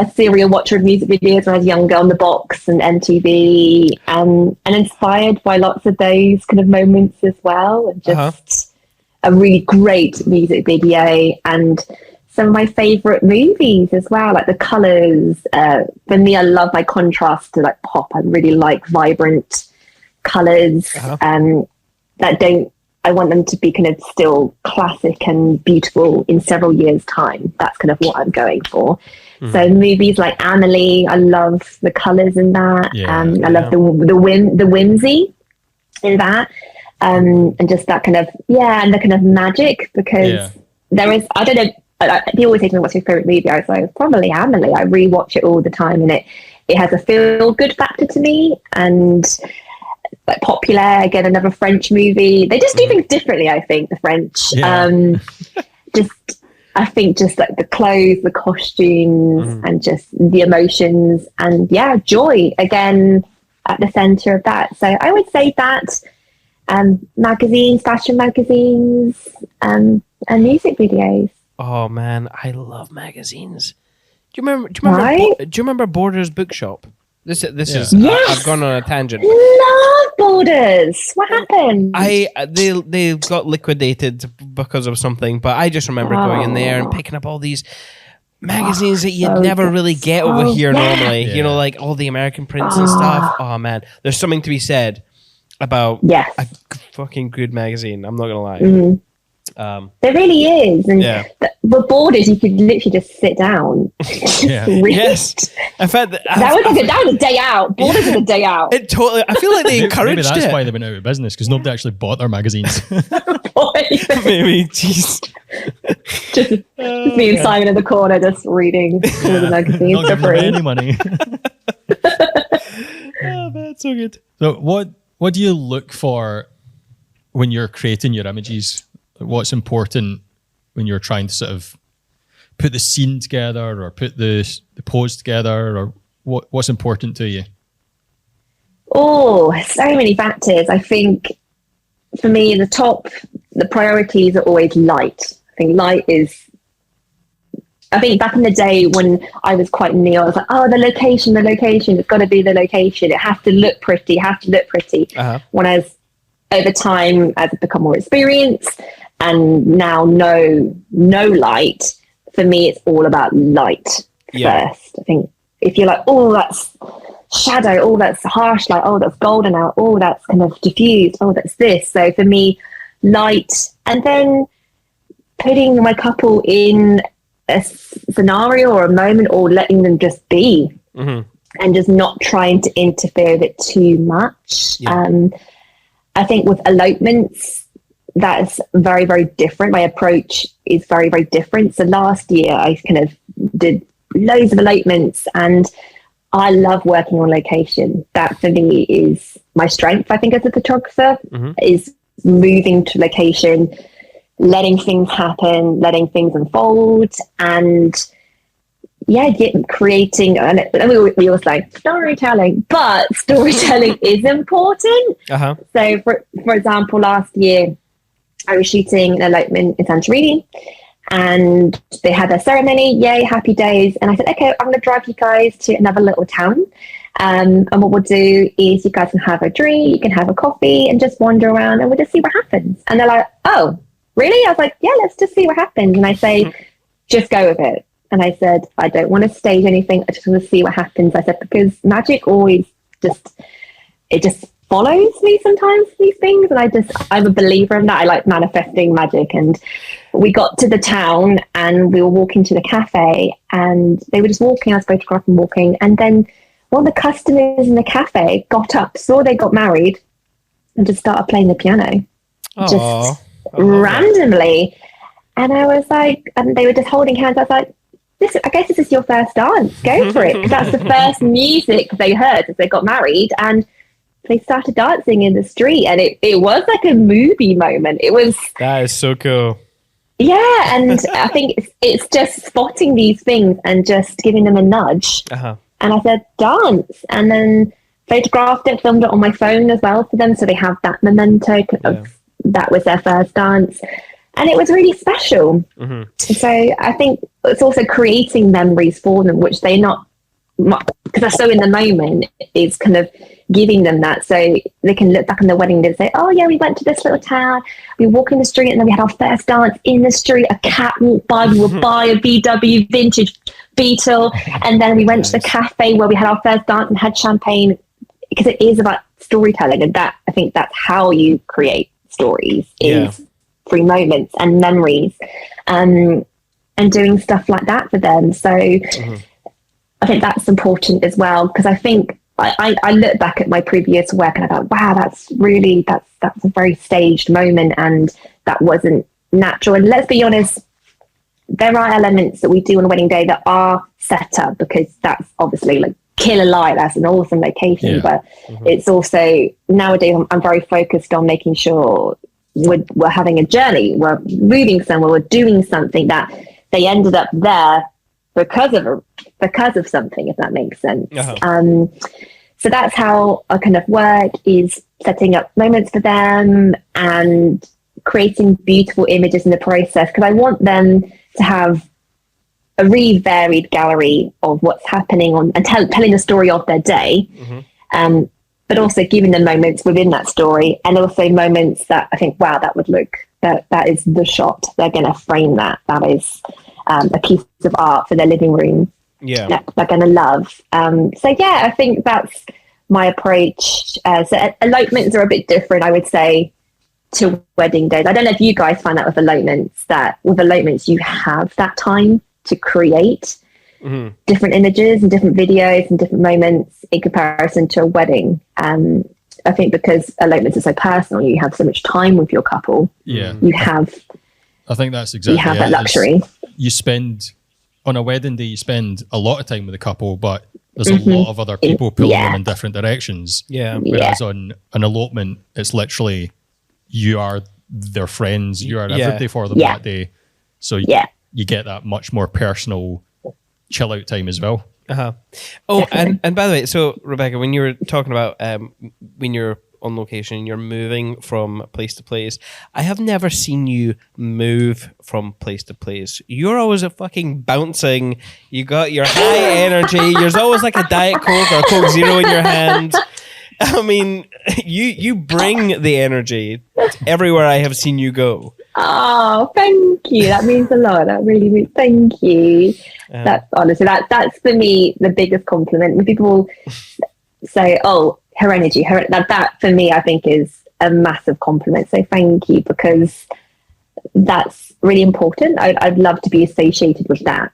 a serial watcher of music videos when I was younger on the Box and MTV, and inspired by lots of those kind of moments as well, and just a really great music video, and some of my favorite movies as well, like the colors. For me, I love my contrast to like pop. I really like vibrant colors I want them to be kind of still classic and beautiful in several years' time. That's kind of what I'm going for. So movies like Amelie, I love the colours in that. I love the whimsy in that, and just that kind of and the kind of magic, because there is, I don't know. They always say to me, "What's your favourite movie?" I was like, "Probably Amelie." I rewatch it all the time, and it has a feel good factor to me. And like Popular, again, another French movie. They just do things differently, I think, the French. I think just like the clothes, the costumes, and just the emotions, and joy, again, at the centre of that. So I would say that magazines, fashion magazines, and music videos. Oh man, I love magazines. Do you remember Borders Bookshop? This is Yes! I've gone on a tangent. Love Borders. What happened? They got liquidated because of something, but I just remember going in there and picking up all these magazines that you'd never really get over here normally. You know, like all the American prints and stuff. Oh man, there's something to be said about a fucking good magazine. I'm not gonna lie. There really is, and with Borders, you could literally just sit down. Yes, in fact, that was a day out. Borders is a day out. It totally. I feel like they encouraged maybe that's it. why they went out of business, because nobody actually bought their magazines. Maybe, jeez. just me and Simon in the corner, just reading all the magazines Not for giving them free. any money. Oh man, so good. So what do you look for when you're creating your images? What's important when you're trying to sort of put the scene together, or put the pose together, or what's important to you? Oh, so many factors. I think for me, the priorities are always light. I think back in the day when I was quite new, I was like, the location, it's got to be the location. It has to look pretty, When over time, as I've become more experienced, and now no light, for me it's all about light first. I think if you're like, that's shadow, that's harsh light, that's golden out, that's kind of diffused, that's this. So for me, light, and then putting my couple in a scenario or a moment, or letting them just be, and just not trying to interfere with it too much. I think with elopements, that's very, very different. My approach is very, very different. So last year I kind of did loads of elopements, and I love working on location. That for me is my strength, I think, as a photographer, is moving to location, letting things happen, letting things unfold, and creating. And we always say storytelling, but storytelling is important. So for example, last year I was shooting an elopement in Santorini, and they had their ceremony. Yay, happy days. And I said, okay, I'm going to drive you guys to another little town. And what we'll do is you guys can have a drink, you can have a coffee, and just wander around, and we'll just see what happens. And they're like, oh, really? I was like, yeah, let's just see what happens. And I say, just go with it. And I said, I don't want to stage anything. I just want to see what happens. I said, because magic always just follows me sometimes, these things. And I'm a believer in that. I like manifesting magic. And we got to the town, and we were walking to the cafe, and they were just walking. I was photographing walking. And then one of the customers in the cafe got up, saw they got married, and just started playing the piano. Just randomly. And I was like, and they were just holding hands. I was like, I guess this is your first dance. Go for it. Because that's the first music they heard as they got married. And they started dancing in the street. And it was like a movie moment. That is so cool. Yeah. And I think it's just spotting these things and just giving them a nudge. And I said, dance. And then photographed it, filmed it on my phone as well for them. So they have that memento of that was their first dance. And it was really special. So I think it's also creating memories for them, which they're not, because they're so in the moment, is kind of giving them that, so they can look back on the wedding day and say, oh yeah, we went to this little town, we walked in the street, and then we had our first dance in the street, a cat walked by, we would buy a VW vintage Beetle, and then we went to the cafe where we had our first dance and had champagne, because it is about storytelling, and that, I think that's how you create stories, is through moments and memories, and doing stuff like that for them. So I think that's important as well, because I think I look back at my previous work and I thought, wow, that's a very staged moment, and that wasn't natural. And let's be honest, there are elements that we do on a wedding day that are set up, because that's obviously like Killer Light, that's an awesome location, but it's also, nowadays I'm very focused on making sure we're having a journey, we're moving somewhere, we're doing something, that they ended up there because of something, if that makes sense. So that's how I kind of work, is setting up moments for them and creating beautiful images in the process, because I want them to have a really varied gallery of what's happening and telling the story of their day, but also giving them moments within that story, and also moments that I think, wow, that would look, that is the shot, they're going to frame that is a piece of art for their living room that they're going to love. So yeah, I think that's my approach. So elopements are a bit different, I would say, to wedding days. I don't know if you guys find that with elopements, you have that time to create different images and different videos and different moments in comparison to a wedding. I think because elopements are so personal, you have so much time with your couple. I think that's exactly, you have that luxury. You spend, on a wedding day, you spend a lot of time with the couple, but there's a lot of other people pulling them in different directions. Whereas on an elopement, it's literally, you are their friends, you are everything for them that day. So you get that much more personal chill out time as well. Oh, and by the way, so Rebecca, when you were talking about when you're on location, you're moving from place to place, I have never seen you move from place to place. You're always a fucking bouncing. You got your high energy. There's always like a Diet Coke or a Coke Zero in your hand. I mean, you bring the energy everywhere I have seen you go. Oh, thank you. That means a lot. That really means, thank you. That's honestly, that's for me the biggest compliment. When people say, oh, her energy, that for me, I think is a massive compliment. So thank you, because that's really important. I'd love to be associated with that.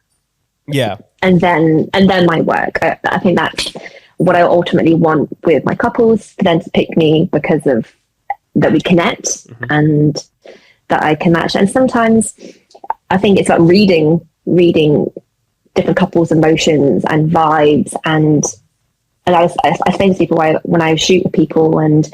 Yeah. And then my work. I think that's what I ultimately want with my couples, for them to pick me because of that we connect and that I can match. And sometimes I think it's like reading different couples' emotions and vibes. And I say to people when I shoot with people, and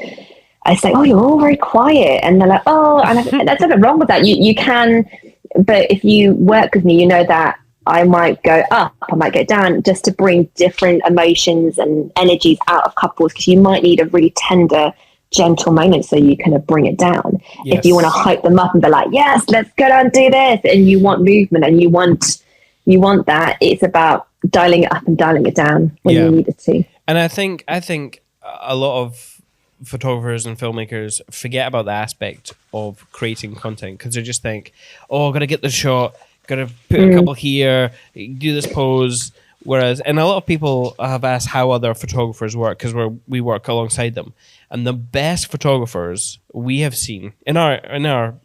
I say, oh, you're all very quiet. And they're like, oh, and there's nothing wrong with that. You can, but if you work with me, you know that I might go up, I might go down, just to bring different emotions and energies out of couples, because you might need a really tender, gentle moment so you kind of bring it down. If you want to hype them up and be like, yes, let's go down and do this, and you want movement and you want that, it's about dialing it up and dialing it down when you need it to. And I think a lot of photographers and filmmakers forget about the aspect of creating content, because they just think, oh, gotta get the shot, gotta put a couple here, do this pose. Whereas, and a lot of people have asked how other photographers work, because we work alongside them, and the best photographers we have seen in our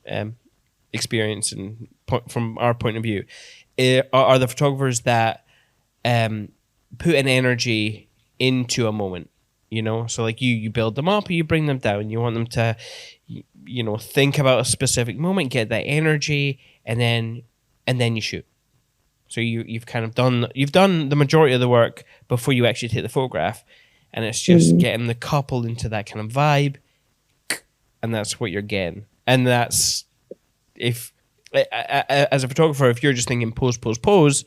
experience and from our point of view are the photographers that put an energy into a moment. So like you build them up, you bring them down. You want them to, think about a specific moment, get that energy, and then you shoot. So you've done the majority of the work before you actually take the photograph, and it's just getting the couple into that kind of vibe, and that's what you're getting. And that's, if as a photographer, if you're just thinking pose,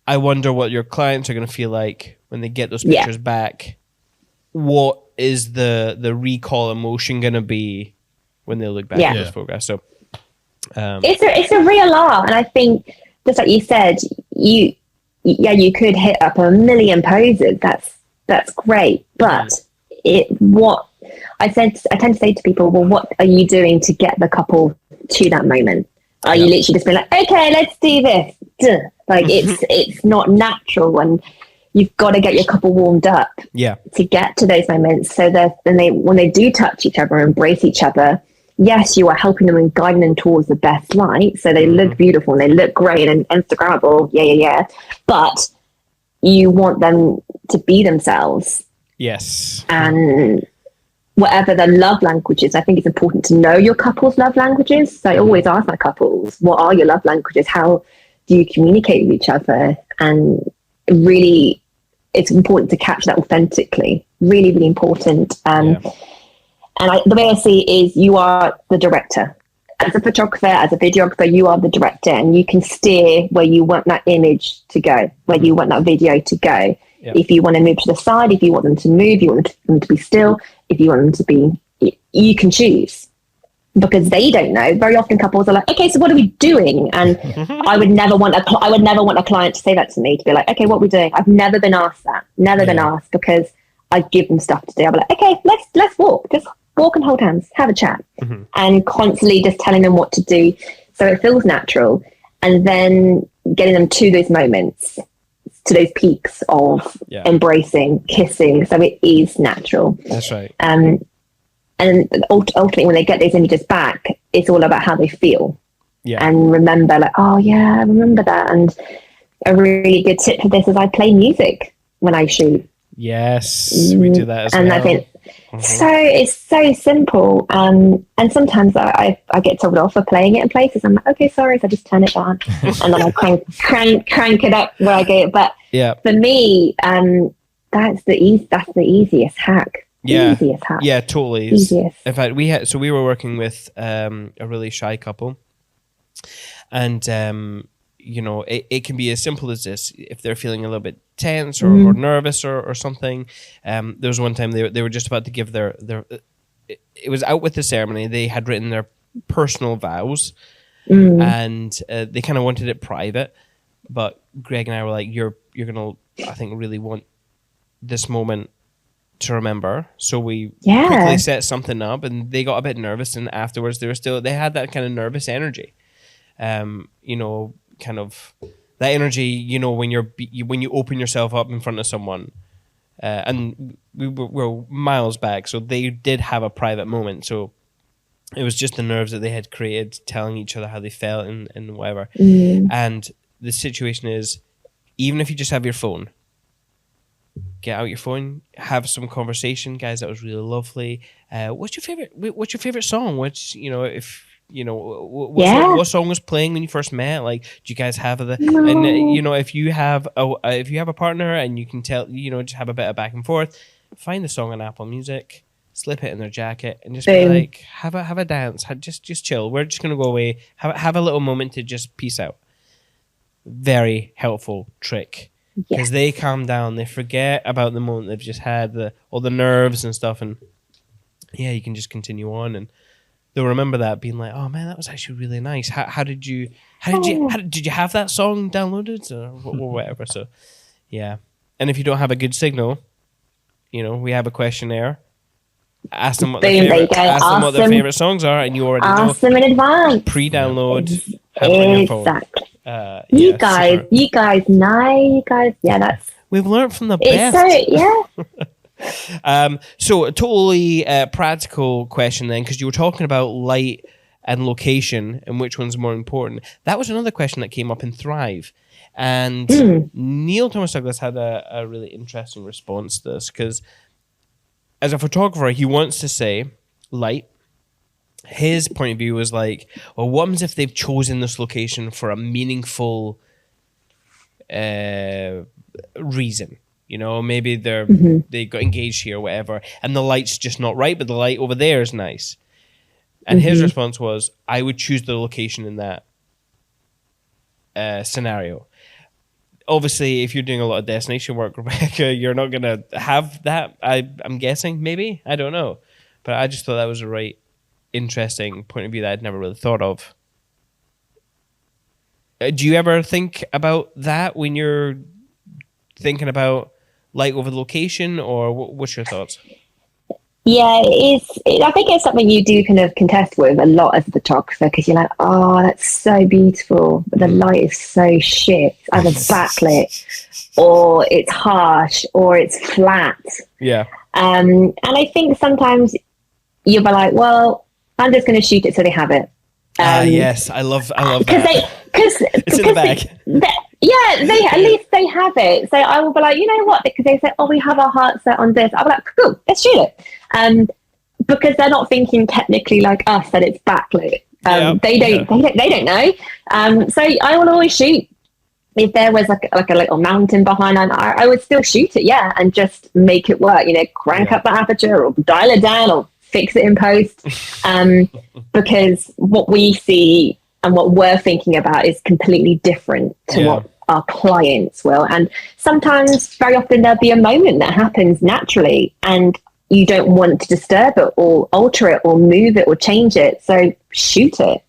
I wonder what your clients are going to feel like when they get those pictures back. What is the recall emotion going to be when they look back at those photographs. So it's a real art, and I think just like you said, you could hit up a million poses. That's great, but what I tend to say to people, well, what are you doing to get the couple to that moment? Are you literally just being like, okay, let's do this? Duh. Like it's not natural, and you've got to get your couple warmed up to get to those moments. So that when they do touch each other, embrace each other, yes, you are helping them and guiding them towards the best light. So they look beautiful and they look great and Instagrammable. Yeah. But you want them to be themselves. Yes. And whatever their love language is, I think it's important to know your couple's love languages. So I always ask my couples, what are your love languages? How do you communicate with each other? And really, it's important to capture that authentically. Really, really important. And the way I see it is you are the director. As a photographer, as a videographer, you are the director, and you can steer where you want that image to go, where you want that video to go. Yep. If you want to move to the side, if you want them to move, you want them to be still, if you want them to be, you can choose. Because they don't know. Very often couples are like, okay, so what are we doing? And I would never want a client to say that to me, to be like, okay, what are we doing? I've never been asked that. Never been asked, because I give them stuff to do. I'll be like, okay, let's walk. Just walk and hold hands, have a chat, and constantly just telling them what to do. So it feels natural. And then getting them to those moments, to those peaks of embracing, kissing. So it is natural. That's right. And ultimately, when they get those images back, it's all about how they feel. Yeah. And remember, like, oh yeah, I remember that. And a really good tip for this is I play music when I shoot. Yes, we do that as well. And I think it's so simple. And sometimes I get told off for playing it in places. I'm like, okay, sorry, so I just turn it down, and then I crank it up where I get it. But for me, that's the easiest hack. Easiest hack. Yeah, totally. Easiest. In fact, we were working with a really shy couple, and it can be as simple as this. If they're feeling a little bit tense or nervous or something, there was one time they were just about to give their it was out with the ceremony. They had written their personal vows, and they kind of wanted it private. But Greg and I were like, you're gonna, I think, really want this moment to remember. So we quickly set something up, and they got a bit nervous, and afterwards they had that kind of nervous energy. Kind of that energy, when you open yourself up in front of someone, and we were miles back, so they did have a private moment. So it was just the nerves that they had created, telling each other how they felt and whatever. And the situation is, even if you just have your phone, get out your phone, have some conversation, guys. That was really lovely. What's your favorite song? What song was playing when you first met? Like, do you guys have and if you have a partner and you can tell, just have a bit of back and forth, find the song on Apple Music, slip it in their jacket, and just be like, have a dance, just chill. We're just gonna go away, have a little moment to just peace out. Very helpful trick. Because they calm down, they forget about the moment they've just had, all the nerves and stuff, and you can just continue on, and they'll remember that, being like, "Oh man, that was actually really nice. How did you have that song downloaded or whatever?" So, and if you don't have a good signal, we have a questionnaire. Ask them what their favorite songs are, and you already know. Ask them in advance. Pre-download. Have it on your phone. Exactly. You guys know. That's. We've learned from the best. So a totally practical question then, because you were talking about light and location and which one's more important. That was another question that came up in Thrive. And Neil Thomas Douglas had a really interesting response to this, because as a photographer, he wants to say light. His point of view was like, well, what happens if they've chosen this location for a meaningful reason? Maybe they got engaged here or whatever, and the light's just not right, but the light over there is nice. And his response was, I would choose the location in that scenario. Obviously, if you're doing a lot of destination work, Rebecca, you're not going to have that, I'm guessing, maybe? I don't know. But I just thought that was the right interesting point of view that I'd never really thought of. Do you ever think about that when you're thinking about light over the location, or what's your thoughts? Yeah, I think it's something you do kind of contest with a lot as a photographer, because you're like, oh, that's so beautiful, but the light is so shit, either backlit, or it's harsh, or it's flat. Yeah. And I think sometimes you'll be like, well, I'm just going to shoot it so they have it. Yes, I love that. Because it's in the bag. At least they have it. So I will be like, you know what? Because they say, oh, we have our heart set on this. I'll be like, cool, let's shoot it. Because they're not thinking technically like us that it's backlit. They don't know. So I will always shoot. If there was like a little mountain behind, I would still shoot it, and just make it work. Crank up the aperture or dial it down or fix it in post. Because what we see and what we're thinking about is completely different to what our clients will. And sometimes, very often, there'll be a moment that happens naturally and you don't want to disturb it or alter it or move it or change it. So shoot it.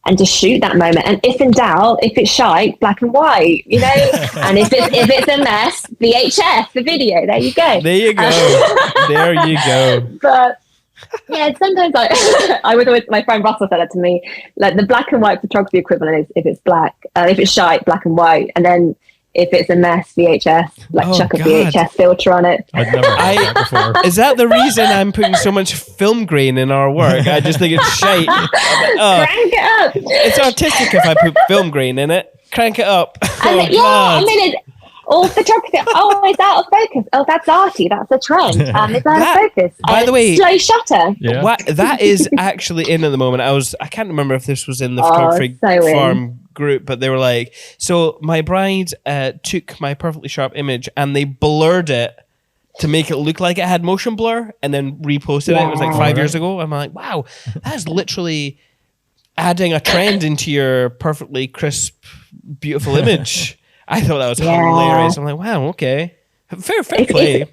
And just shoot that moment. And if in doubt, if it's shite, black and white, and if it's a mess, VHS, the video, there you go. There you go. There you go. But yeah, sometimes I would always, my friend Russell said that to me, like the black and white photography equivalent is if it's black, if it's shite, black and white, and then if it's a mess, VHS, chuck a VHS filter on it. I'd never heard that before. Is that the reason I'm putting so much film grain in our work? I just think it's shite. Crank it up. It's artistic if I put film grain in it. Crank it up. Or photography. Oh, it's out of focus. Oh, that's arty. That's a trend. It's out of focus. By the way, slow shutter. Yeah. That is actually in at the moment. I can't remember if this was in the photography farm group, but they were like, so my bride took my perfectly sharp image and they blurred it to make it look like it had motion blur, and then reposted it. It was like 5 years ago. I'm like, wow, that's literally adding a trend into your perfectly crisp, beautiful image. I thought that was hilarious. I'm like, wow, okay. Fair play.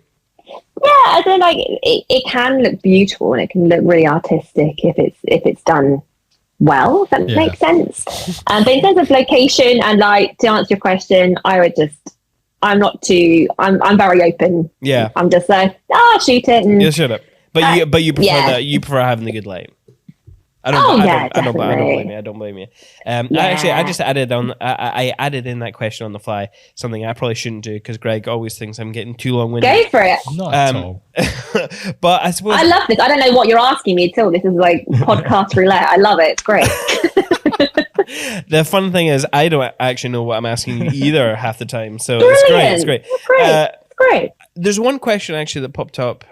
I don't like it can look beautiful and it can look really artistic if it's done well. If that makes sense. But in terms of location and like, to answer your question, I'm very open. Yeah. I'm just like, shoot it. And, shut up. But you prefer that. You prefer having the good light. I don't blame you. I just added on. I added in that question on the fly something I probably shouldn't do because Greg always thinks I'm getting too long-winded. Go for it. Not at all. But I suppose I love this. I don't know what you're asking me at all. This is like podcast roulette. I love it. It's great. The fun thing is I don't actually know what I'm asking you either half the time. So it's great. It's great. There's one question actually that popped up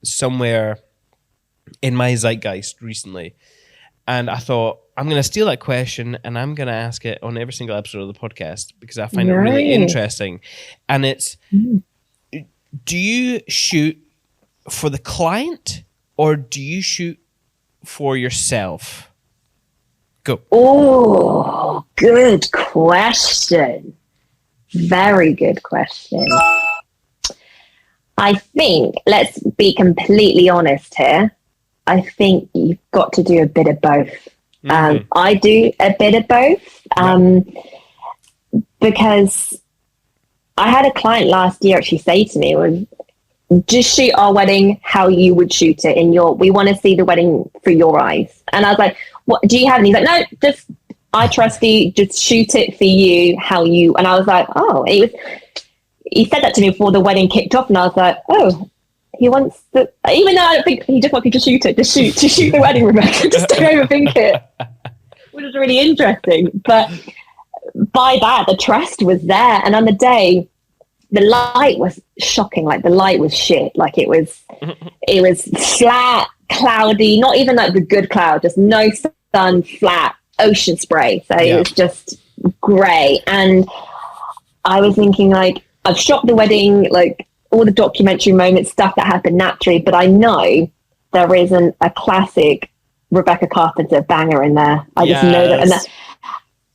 somewhere in my zeitgeist recently, and I thought I'm going to steal that question and I'm going to ask it on every single episode of the podcast because I find it really interesting. And it's, do you shoot for the client or do you shoot for yourself? Go. Oh, good question. Very good question. I think, let's be completely honest here, I think you've got to do a bit of both. I do a bit of both because I had a client last year actually say to me, just shoot our wedding how you would shoot it we want to see the wedding through your eyes. And I was like, what do you have? And he's like, no, just, I trust you, just shoot it for you, how you, and I was like, he said that to me before the wedding kicked off. And I was like, oh, he wants to, even though I don't think he just wanted to shoot it, to shoot the wedding, Rebecca, just don't overthink it, which is really interesting. But by that, the trust was there. And on the day, the light was shocking. Like the light was shit. Like it was flat, cloudy, not even like the good cloud, just no sun, flat, ocean spray. So it was just grey. And I was thinking like, I've shot the wedding, like all the documentary moments, stuff that happened naturally, but I know there isn't a classic Rebecca Carpenter banger in there. I just know that.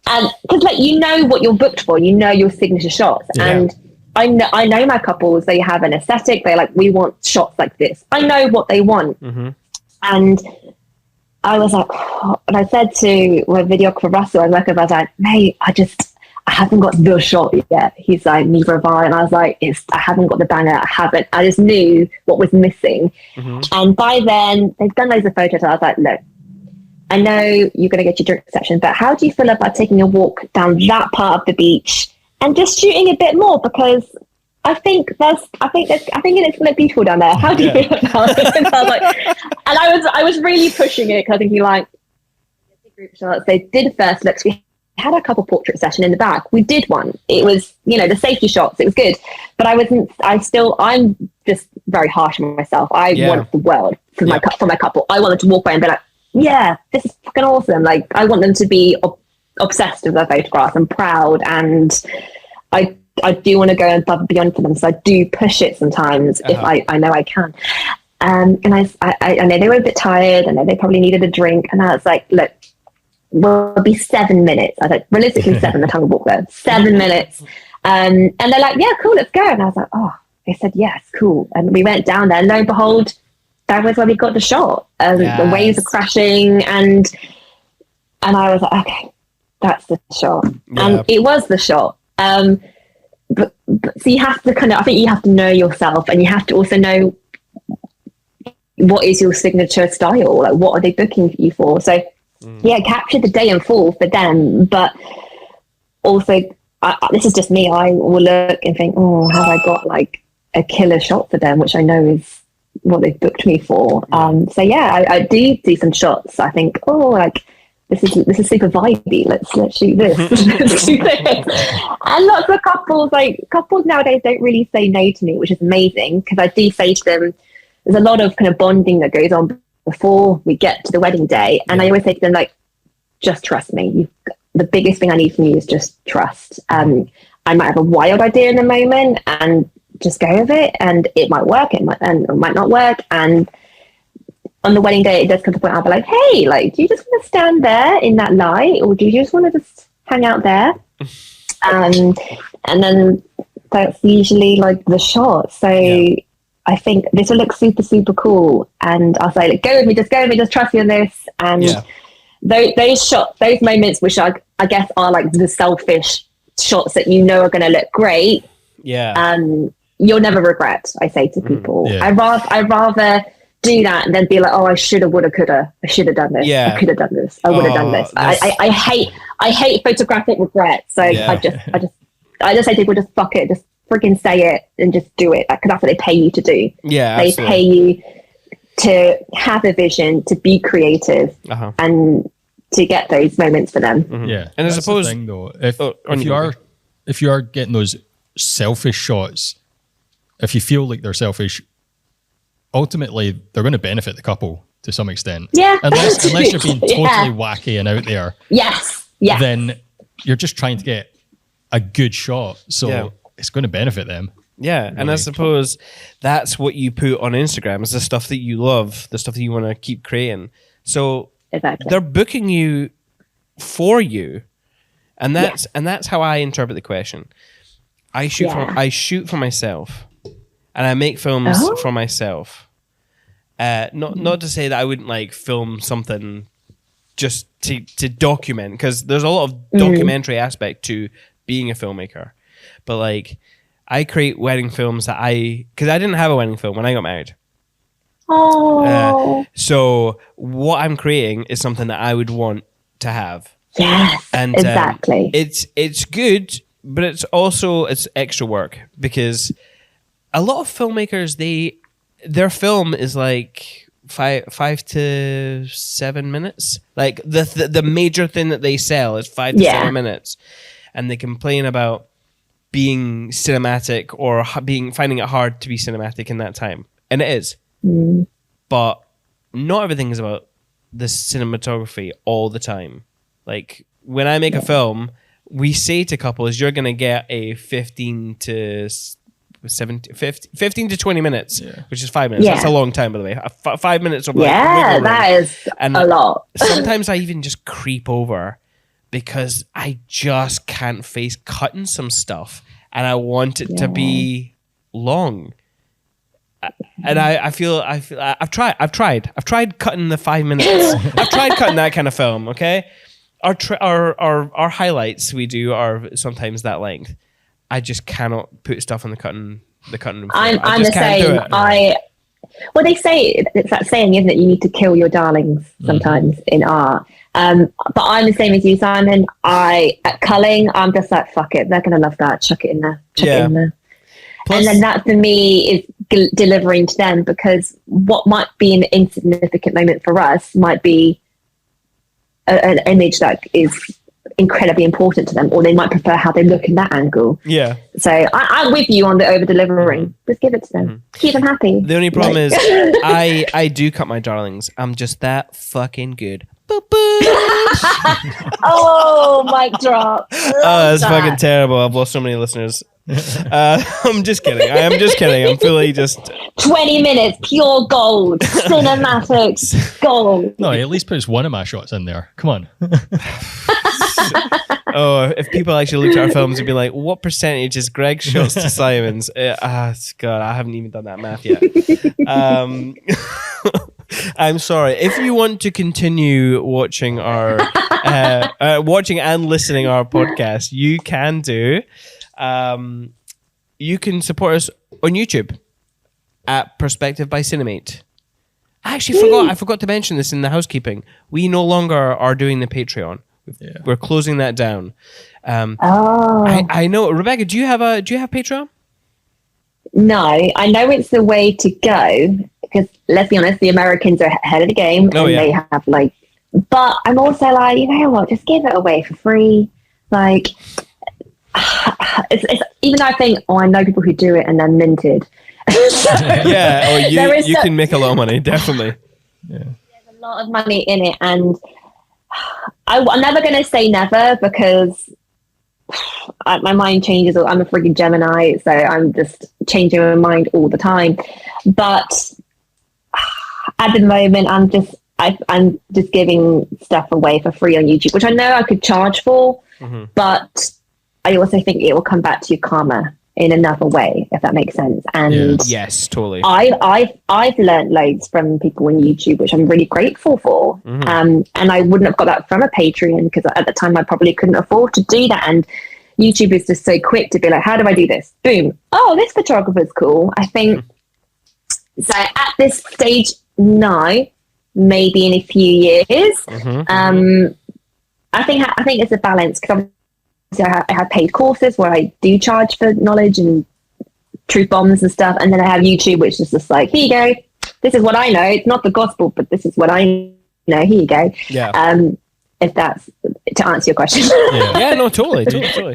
And because like, you know what you're booked for, you know your signature shots. And I know my couples, they have an aesthetic. They're like, we want shots like this. I know what they want. And I was like, and I said to my videographer Russell, I was like, mate, I haven't got the shot yet. He's like, neither have I. And I was like, I haven't got the banger. I just knew what was missing. And by then, they've done loads of photos. I was like, look, I know you're going to get your drink section, but how do you feel about taking a walk down that part of the beach and just shooting a bit more? Because I think it's going to be beautiful down there. How do you feel about it? And I was really pushing it because thinking like, group shots. They did first looks. We had a couple portrait session in the back. We did one. It was, the safety shots. It was good, but I'm just very harsh on myself. I want the world for my couple. I wanted to walk away and be like, yeah, this is fucking awesome. Like, I want them to be obsessed with their photographs and proud, and I do want to go above and beyond for them, so I do push it sometimes if I know I can. And I know they were a bit tired. I know they probably needed a drink, and I was like, look, will be 7 minutes. I was like, realistically 7, the time we walk there, 7 minutes. And they're like, yeah, cool, let's go. And I was like, oh, they said, yes, cool. And we went down there, and lo and behold, that was where we got the shot. The waves are crashing, and I was like, okay, that's the shot. Yeah. And it was the shot. But so you have to I think you have to know yourself, and you have to also know what is your signature style. Like, what are they booking you for? So capture the day in full for them, but also this is just me. I will look and think, oh, have I got like a killer shot for them, which I know is what they've booked me for. So yeah, I do some shots. I think, oh, like this is super vibey. Let's shoot this. Let's shoot this. And lots of couples nowadays don't really say no to me, which is amazing, because I do say to them, there's a lot of kind of bonding that goes on before we get to the wedding day, and I always say to them, like, just trust me. The biggest thing I need from you is just trust. I might have a wild idea in a moment, and just go with it, and it might work, it might not work. And on the wedding day, it does come to the point I'll be like, hey, like, do you just want to stand there in that light, or do you just want to just hang out there? And then that's usually like the shot. So I think this will look super, super cool. And I'll say, like, go with me, just trust me on this. And those shots, those moments, which I guess are like the selfish shots that are going to look great. Yeah. You'll never regret, I say to people. I'd rather do that and then be like, oh, I shoulda, woulda, coulda. I should have done this. I could have done this. I would have done this. I hate photographic regret. So I just say to people, just fuck it, just freaking say it and just do it, because that's what they pay you to do. Yeah, they pay you to have a vision, to be creative, and to get those moments for them. Yeah, and I suppose the thing, though, if you are getting those selfish shots, if you feel like they're selfish, ultimately they're going to benefit the couple to some extent. Yeah, unless you're being totally wacky and out there. Yes. Then you're just trying to get a good shot, so it's going to benefit them. Yeah, really. And I suppose that's what you put on Instagram, is the stuff that you love, the stuff that you want to keep creating. So they're booking you for you, and that's how I interpret the question. I shoot for myself, and I make films for myself. Not to say that I wouldn't like film something just to document, because there's a lot of documentary aspect to being a filmmaker. But like, I create wedding films because I didn't have a wedding film when I got married. So what I'm creating is something that I would want to have. Yes, and exactly. It's good, but it's extra work, because a lot of filmmakers, their film is like 5 to 7 minutes. Like the major thing that they sell is 5 to 7 minutes, and they complain about being cinematic or finding it hard to be cinematic in that time, and it is. But not everything is about the cinematography all the time. Like, when I make a film, we say to couples, you're going to get a 15 to 20 minutes, which is 5 minutes. That's a long time, by the way. 5 minutes of that is a lot. Sometimes I even just creep over, because I just can't face cutting some stuff, and I want it to be long. And I feel I've tried cutting the 5 minutes. I've tried cutting that kind of film. Okay, our highlights we do are sometimes that length. I just cannot put stuff on the cutting. I'm the same. Well, they say it's that saying, isn't it? You need to kill your darlings sometimes in art. But I'm the same as you, Simon. At culling, I'm just like, fuck it, they're gonna love that. Chuck it in there. Chuck it in there. Plus, and then that for me is delivering to them, because what might be an insignificant moment for us might be an image that is incredibly important to them, or they might prefer how they look in that angle. Yeah. So I'm with you on the over delivering. Just give it to them. Keep them happy. The only problem is I do cut my darlings. I'm just that fucking good. Boop, boop. Oh, mic drop. Oh, that's fucking terrible. I've lost so many listeners. I'm just kidding. I am just kidding. I'm fully just 20 minutes, pure gold, cinematics, gold. No, he at least puts one of my shots in there. Come on. Oh, if people actually looked at our films and be like, what percentage is Greg's shots to Simon's? God, I haven't even done that math yet. I'm sorry. If you want to continue watching our watching and listening our podcast, you can do. You can support us on YouTube at Perspective by Cinemate. I actually forgot to mention this in the housekeeping. We no longer are doing the Patreon. We're closing that down. I know. Rebecca, do you have Patreon? No, I know it's the way to go, because let's be honest, the Americans are ahead of the game, and they have but I'm also like, you know what, just give it away for free. Like, it's even though I think, I know people who do it and then minted. Yeah, you can make a lot of money, definitely. Yeah. There's a lot of money in it, and I'm never going to say never, because my mind changes. I'm a freaking Gemini, so I'm just changing my mind all the time. But at the moment, I'm just giving stuff away for free on YouTube, which I know I could charge for, but I also think it will come back to you karma in another way, if that makes sense. And yes, totally. I've learned loads from people on YouTube, which I'm really grateful for. And I wouldn't have got that from a Patreon, because at the time I probably couldn't afford to do that. And YouTube is just so quick to be like, how do I do this? Boom. Oh, this photographer's cool. I think so. At this stage now, maybe in a few years, I think it's a balance, because I have paid courses where I do charge for knowledge and truth bombs and stuff, and then I have YouTube, which is just like, here you go, this is what I know. It's not the gospel, but this is what I know. Here you go. Yeah. If that's to answer your question. Yeah, no, totally.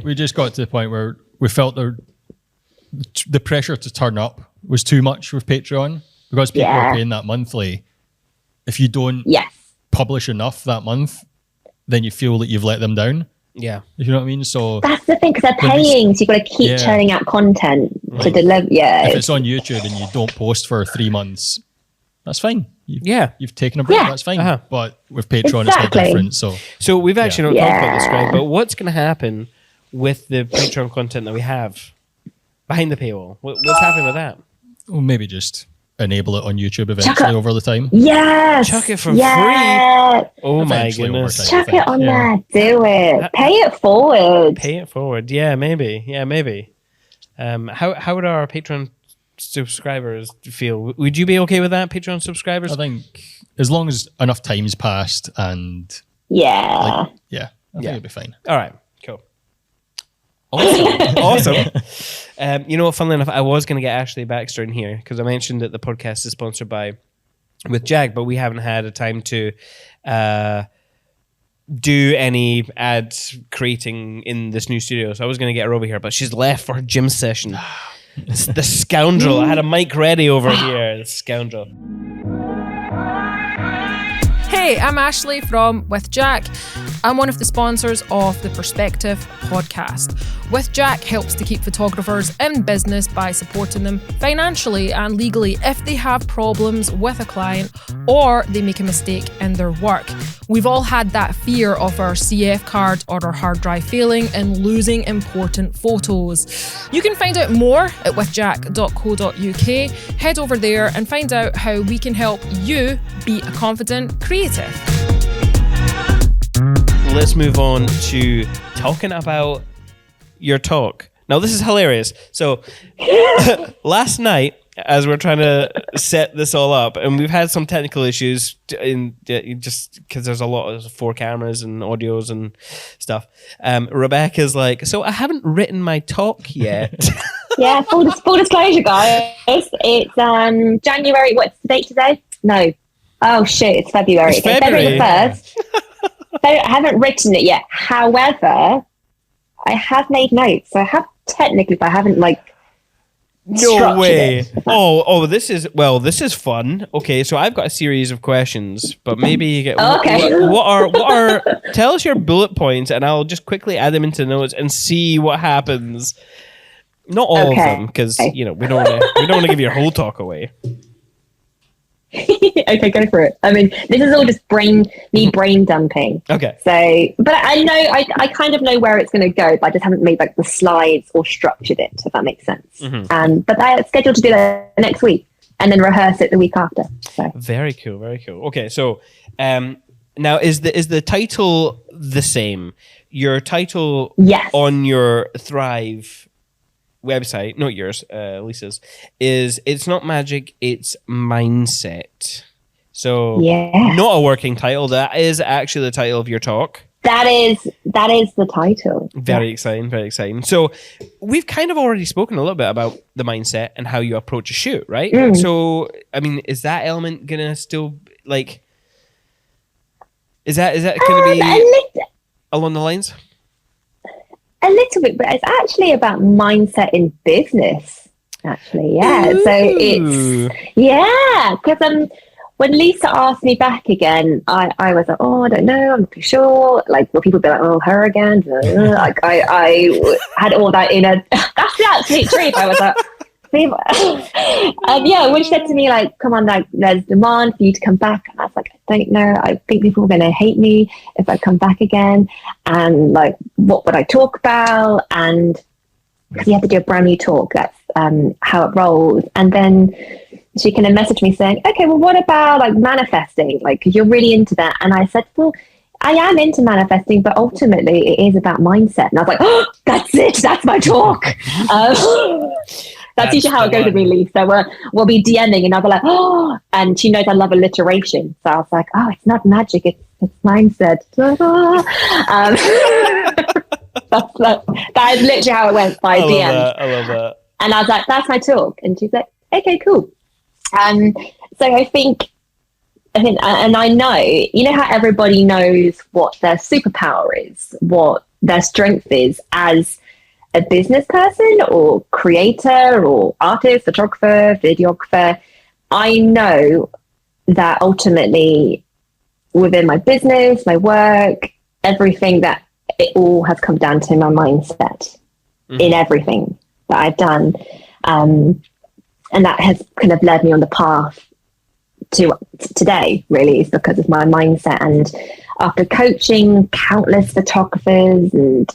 We just got to the point where we felt the pressure to turn up was too much with Patreon, because people are paying that monthly. If you don't publish enough that month, then you feel that you've let them down. Yeah. You know what I mean? So that's the thing, because they're paying, so you've got to keep churning out content to deliver. Yeah. If it's on YouTube and you don't post for 3 months, that's fine. You've taken a break, that's fine. But with Patreon, it's not different. So we've actually not talked about this, Greg, but what's going to happen with the Patreon content that we have behind the paywall? What's happening with that? Well, maybe just enable it on YouTube eventually over the time. Yes. Chuck it for free. Oh eventually, my goodness. Chuck it on there. Do it. Pay it forward. Yeah, maybe. How would our Patreon subscribers feel? Would you be okay with that, Patreon subscribers? I think as long as enough time's passed and I think it'll be fine. All right, cool. Awesome. You know what, funnily enough, I was going to get Ashley Baxter in here, because I mentioned that the podcast is sponsored with Jag, but we haven't had a time to do any ad creating in this new studio. So I was going to get her over here, but she's left for her gym session. The scoundrel. I had a mic ready over here. The scoundrel. Hey, I'm Ashley from With Jack. I'm one of the sponsors of the Perspective podcast. With Jack helps to keep photographers in business by supporting them financially and legally if they have problems with a client or they make a mistake in their work. We've all had that fear of our CF card or our hard drive failing and losing important photos. You can find out more at withjack.co.uk. Head over there and find out how we can help you be a confident creative. Let's move on to talking about your talk. Now, this is hilarious. So, last night, as we're trying to set this all up, and we've had some technical issues just because there's a lot of 4 cameras and audios and stuff. Rebecca's like, so I haven't written my talk yet. Yeah, full disclosure, guys. It's January. What's the date today? No. Oh, shit, it's February. It's February. February the 1st. So I haven't written it yet. However, I have made notes. So I have technically, but I haven't No way. It. This is fun. Okay, so I've got a series of questions, but maybe you get okay. What are tell us your bullet points and I'll just quickly add them into notes and see what happens. Not all of them, because we don't want to give your whole talk away. Okay, go for it. I mean, this is all just brain dumping. Okay. So, but I know, I kind of know where it's going to go, but I just haven't made the slides or structured it, if that makes sense. Mm-hmm. But I'm scheduled to do that next week and then rehearse it the week after. So. Very cool, very cool. Okay, so now is the title the same? Your title on your Thrive website, not yours, Lisa's, is It's Not Magic, It's Mindset. So not a working title. That is actually the title of your talk. That is the title. Very exciting, very exciting. So we've kind of already spoken a little bit about the mindset and how you approach a shoot, right? So, I mean, is that element going to still, is that going to be along the lines? A little bit, but it's actually about mindset in business, actually. Yeah. Ooh. So it's, because when Lisa asked me back again, I was like, I don't know, I'm not too sure. Will people be like, oh, her again? I had all that in a, that's the absolute truth. I was like, when she said to me, come on, there's demand for you to come back. And I was like, I don't know. I think people are going to hate me if I come back again. And what would I talk about? And because you have to do a brand new talk, that's how it rolls. And then she kind of messaged me saying, okay, well, what about manifesting? Because you're really into that. And I said, well, I am into manifesting, but ultimately it is about mindset. And I was like, oh, that's it. That's my talk. That's usually how it goes with me, Lisa. We'll be DMing and I'll be like, oh, and she knows I love alliteration. So I was like, oh, it's not magic, it's mindset. That is literally how it went by DM. I love that. And I was like, that's my talk. And she's like, okay, cool. So I think, and I know, how everybody knows what their superpower is, what their strength is as a business person or creator or artist, photographer, videographer. I know that ultimately within my business, my work, everything, that it all has come down to my mindset in everything that I've done. And that has kind of led me on the path to today, really, is because of my mindset. And after coaching countless photographers and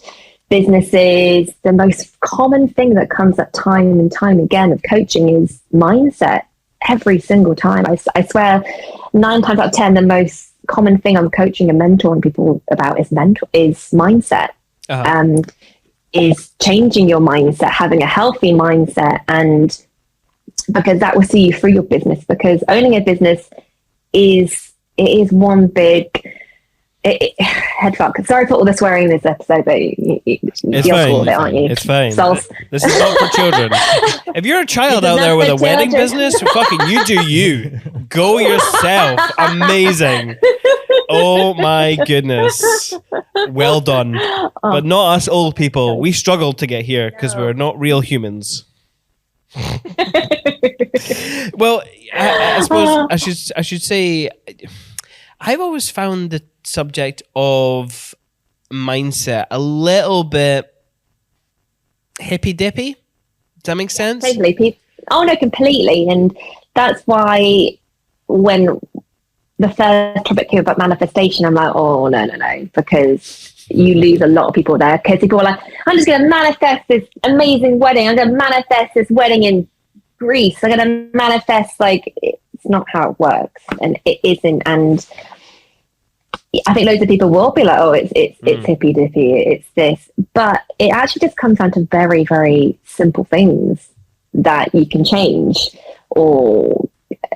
businesses, the most common thing that comes up time and time again of coaching is mindset. Every single time. I swear 9 times out of 10, the most common thing I'm coaching and mentoring people about is mindset. Is changing your mindset, having a healthy mindset, and because that will see you through your business, because owning a business is one big head fuck. Sorry for all the swearing in this episode, but you're cool with it, aren't you? It's fine. So, this is not for children. If you're a child out there with a wedding business, fucking you do you. Go yourself. Amazing. Oh my goodness. Well done. But not us old people. We struggled to get here because we're not real humans. Well, I suppose I should say I've always found the subject of mindset a little bit hippy dippy. Does that make sense? Totally. Oh no, completely. And that's why when the first topic came about manifestation, I'm like, oh no, because you lose a lot of people there. Because people are like, I'm just going to manifest this amazing wedding. I'm going to manifest this wedding in Greece. I'm going to manifest, like, it's not how it works, and it isn't. And I think loads of people will be like, oh, it's hippy dippy, it's this, but it actually just comes down to very, very simple things that you can change or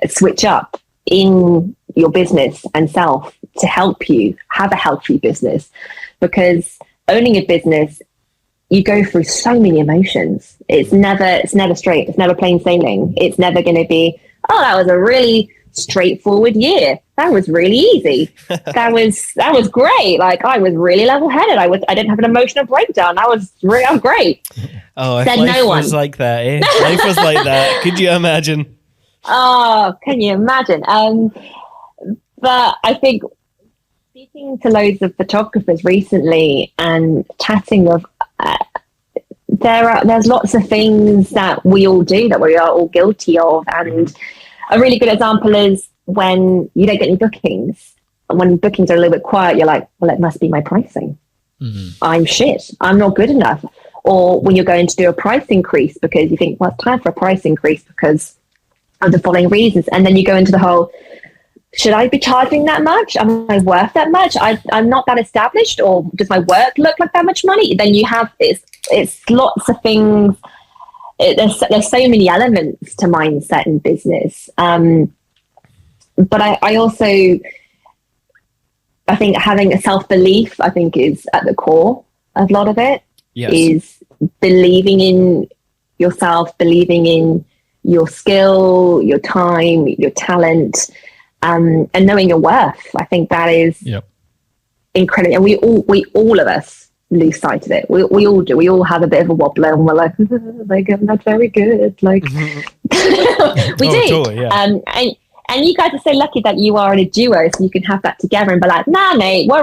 switch up in your business and self to help you have a healthy business. Because owning a business, you go through so many emotions. It's never straight. It's never plain sailing. It's never going to be, oh, that was a really straightforward year. That was really easy. That was great. Like, I was really level-headed. I didn't have an emotional breakdown. I'm great. Oh, if life was like that, eh? Life was like that. Could you imagine? Oh, can you imagine? But I think speaking to loads of photographers recently and chatting with, there's lots of things that we all do that we are all guilty of. And a really good example is when you don't get any bookings. When bookings are a little bit quiet, you're like, well, it must be my pricing. I'm shit. I'm not good enough. Or when you're going to do a price increase because you think, well, it's time for a price increase because of the following reasons. And then you go into the whole, should I be charging that much? Am I worth that much? I'm not that established, or does my work look like that much money? Then you have, it's lots of things. There's so many elements to mindset and business. But I also, I think having a self-belief, I think, is at the core of a lot of it. Yes. Is believing in yourself, believing in your skill, your time, your talent, and knowing your worth. I think that is incredible. And we all of us lose sight of it. We all do. We all have a bit of a wobbler, and we're like, I'm not very good. Like, we do. Totally, yeah. And you guys are so lucky that you are in a duo, so you can have that together and be like, nah, mate, we're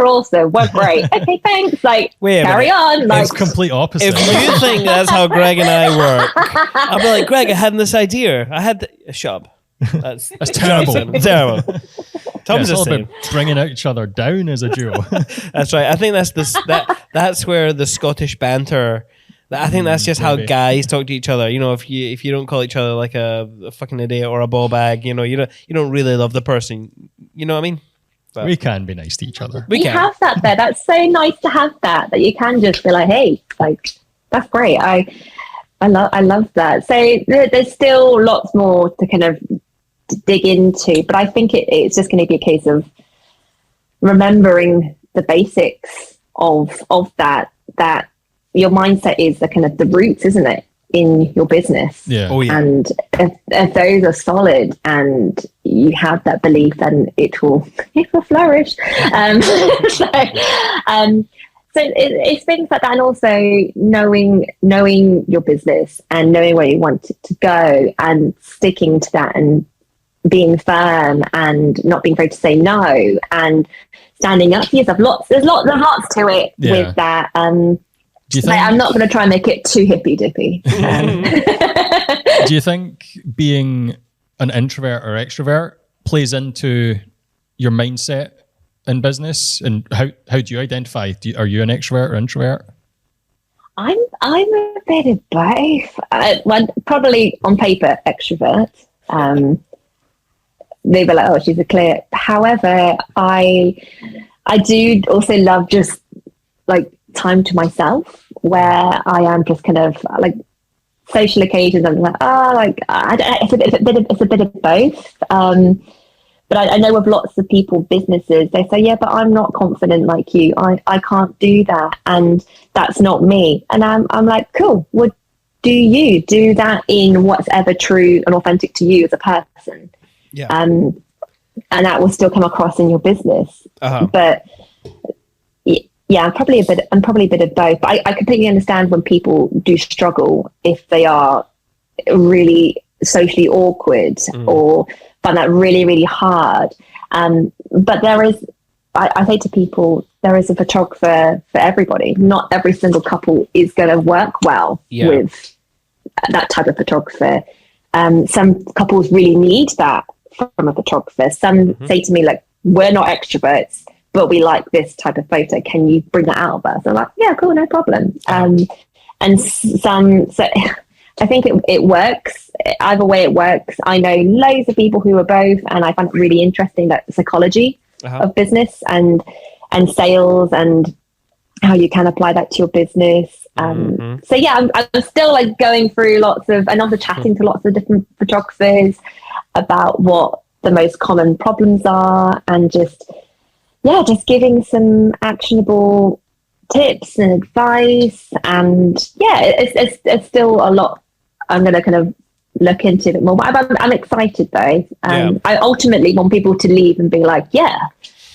great. Okay, thanks. Like, carry on. Like, it's complete opposite. If you think that's how Greg and I work, I'll be like, Greg, I had this idea. Shut up. That's terrible. Terrible. Tom's it's all the same. about bringing each other down as a duo. That's right. I think that's where the Scottish banter. I think that's just how guys talk to each other. You know, if you don't call each other like a fucking idiot or a ball bag, you know, you don't really love the person. You know what I mean? But we can be nice to each other. We have that there. That's so nice to have that you can just be like, hey, like, that's great. I love that. So there's still lots more to kind of dig into, but I think it's just going to be a case of remembering the basics of that your mindset is the kind of the roots, isn't it, in your business? Yeah. Oh, yeah. And if those are solid and you have that belief, then it will flourish. So it's things like that, and also knowing your business and knowing where you want it to go and sticking to that and being firm and not being afraid to say no and standing up for yourself. There's lots to it with that. Do you think, I'm not going to try and make it too hippy dippy. Do you think being an introvert or extrovert plays into your mindset in business? And how do you identify? Are you an extrovert or introvert? I'm a bit of both. Well, probably on paper extrovert. They were like, oh, she's a clear. However, I do also love just like time to myself, where I am just kind of like social occasions. I'm like, it's a bit of both. But I know with lots of people, businesses, they say, yeah, but I'm not confident like you. I can't do that, and that's not me. And I'm like, cool. Well, do that in what's ever true and authentic to you as a person. Yeah. And that will still come across in your business. But yeah, I'm probably a bit of both. But I completely understand when people do struggle if they are really socially awkward or find that really, really hard. But there is I say to people, there is a photographer for everybody. Not every single couple is going to work well with that type of photographer. Some couples really need that from a photographer. Some say to me, like, we're not extroverts, but we like this type of photo. Can you bring that out of us? I'm like, yeah, cool, no problem. And some, so I think it works. Either way it works. I know loads of people who are both, and I find it really interesting, that the psychology of business and sales and how you can apply that to your business. So yeah, I'm still like going through lots of, and also chatting to lots of different photographers about what the most common problems are, and just giving some actionable tips and advice. And it's still a lot I'm going to kind of look into it more, but I'm excited though. I ultimately want people to leave and be like, yeah,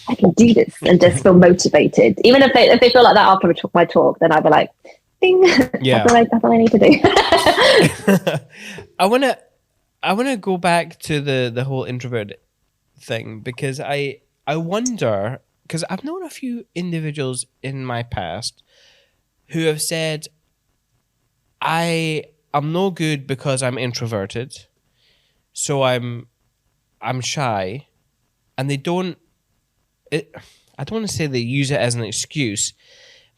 I can do this, and just feel motivated. Even if they feel like that after my talk, then I'll be like, ding, that's all I need to do. I want to go back to the whole introvert thing, because I wonder, because I've known a few individuals in my past who have said, I'm no good because I'm introverted, so I'm shy, and they don't. I don't want to say they use it as an excuse,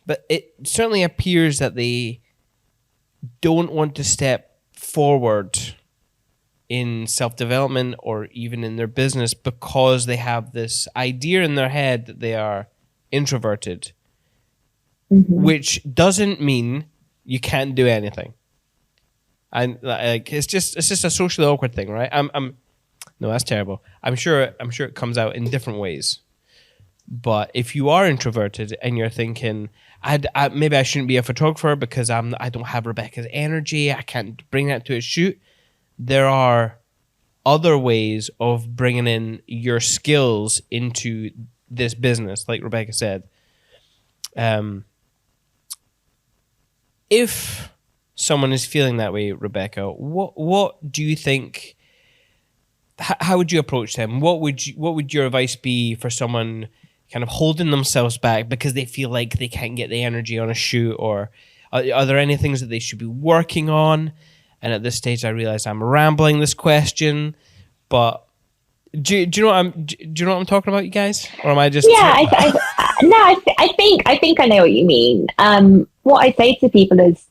but it certainly appears that they don't want to step forward in self-development or even in their business because they have this idea in their head that they are introverted, which doesn't mean you can't do anything. And like it's just a socially awkward thing, right? No, that's terrible. I'm sure it comes out in different ways. But if you are introverted and you're thinking, maybe I shouldn't be a photographer because I don't have Rebecca's energy, I can't bring that to a shoot. There are other ways of bringing in your skills into this business, like Rebecca said. If someone is feeling that way, Rebecca, what do you think? How would you approach them? What would your advice be for someone kind of holding themselves back because they feel like they can't get the energy on a shoot? Or are there any things that they should be working on? And at this stage, I realize I'm rambling this question, but do you know what I'm talking about, you guys? Or am I just? Yeah, I think I know what you mean. What I say to people is,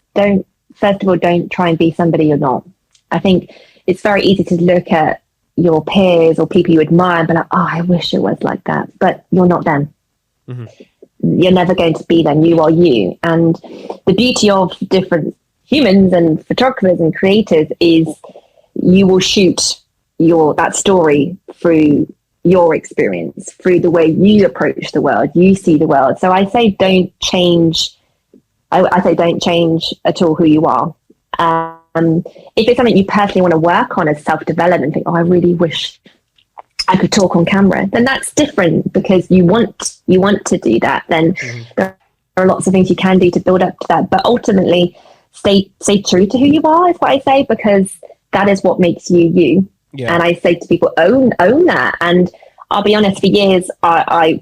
first of all, don't try and be somebody you're not. I think it's very easy to look at your peers or people you admire and be like, oh, I wish it was like that. But you're not them. You're never going to be them. You are you. And the beauty of different humans and photographers and creators is you will shoot that story through your experience, through the way you approach the world, you see the world. So I say don't change. I say don't change at all who you are. If it's something you personally want to work on as self-development, think, oh, I really wish I could talk on camera, then that's different because you want to do that. Then there are lots of things you can do to build up to that. But ultimately, stay true to who you are is what I say, because that is what makes you you. Yeah. And I say to people, own that. And I'll be honest, for years, I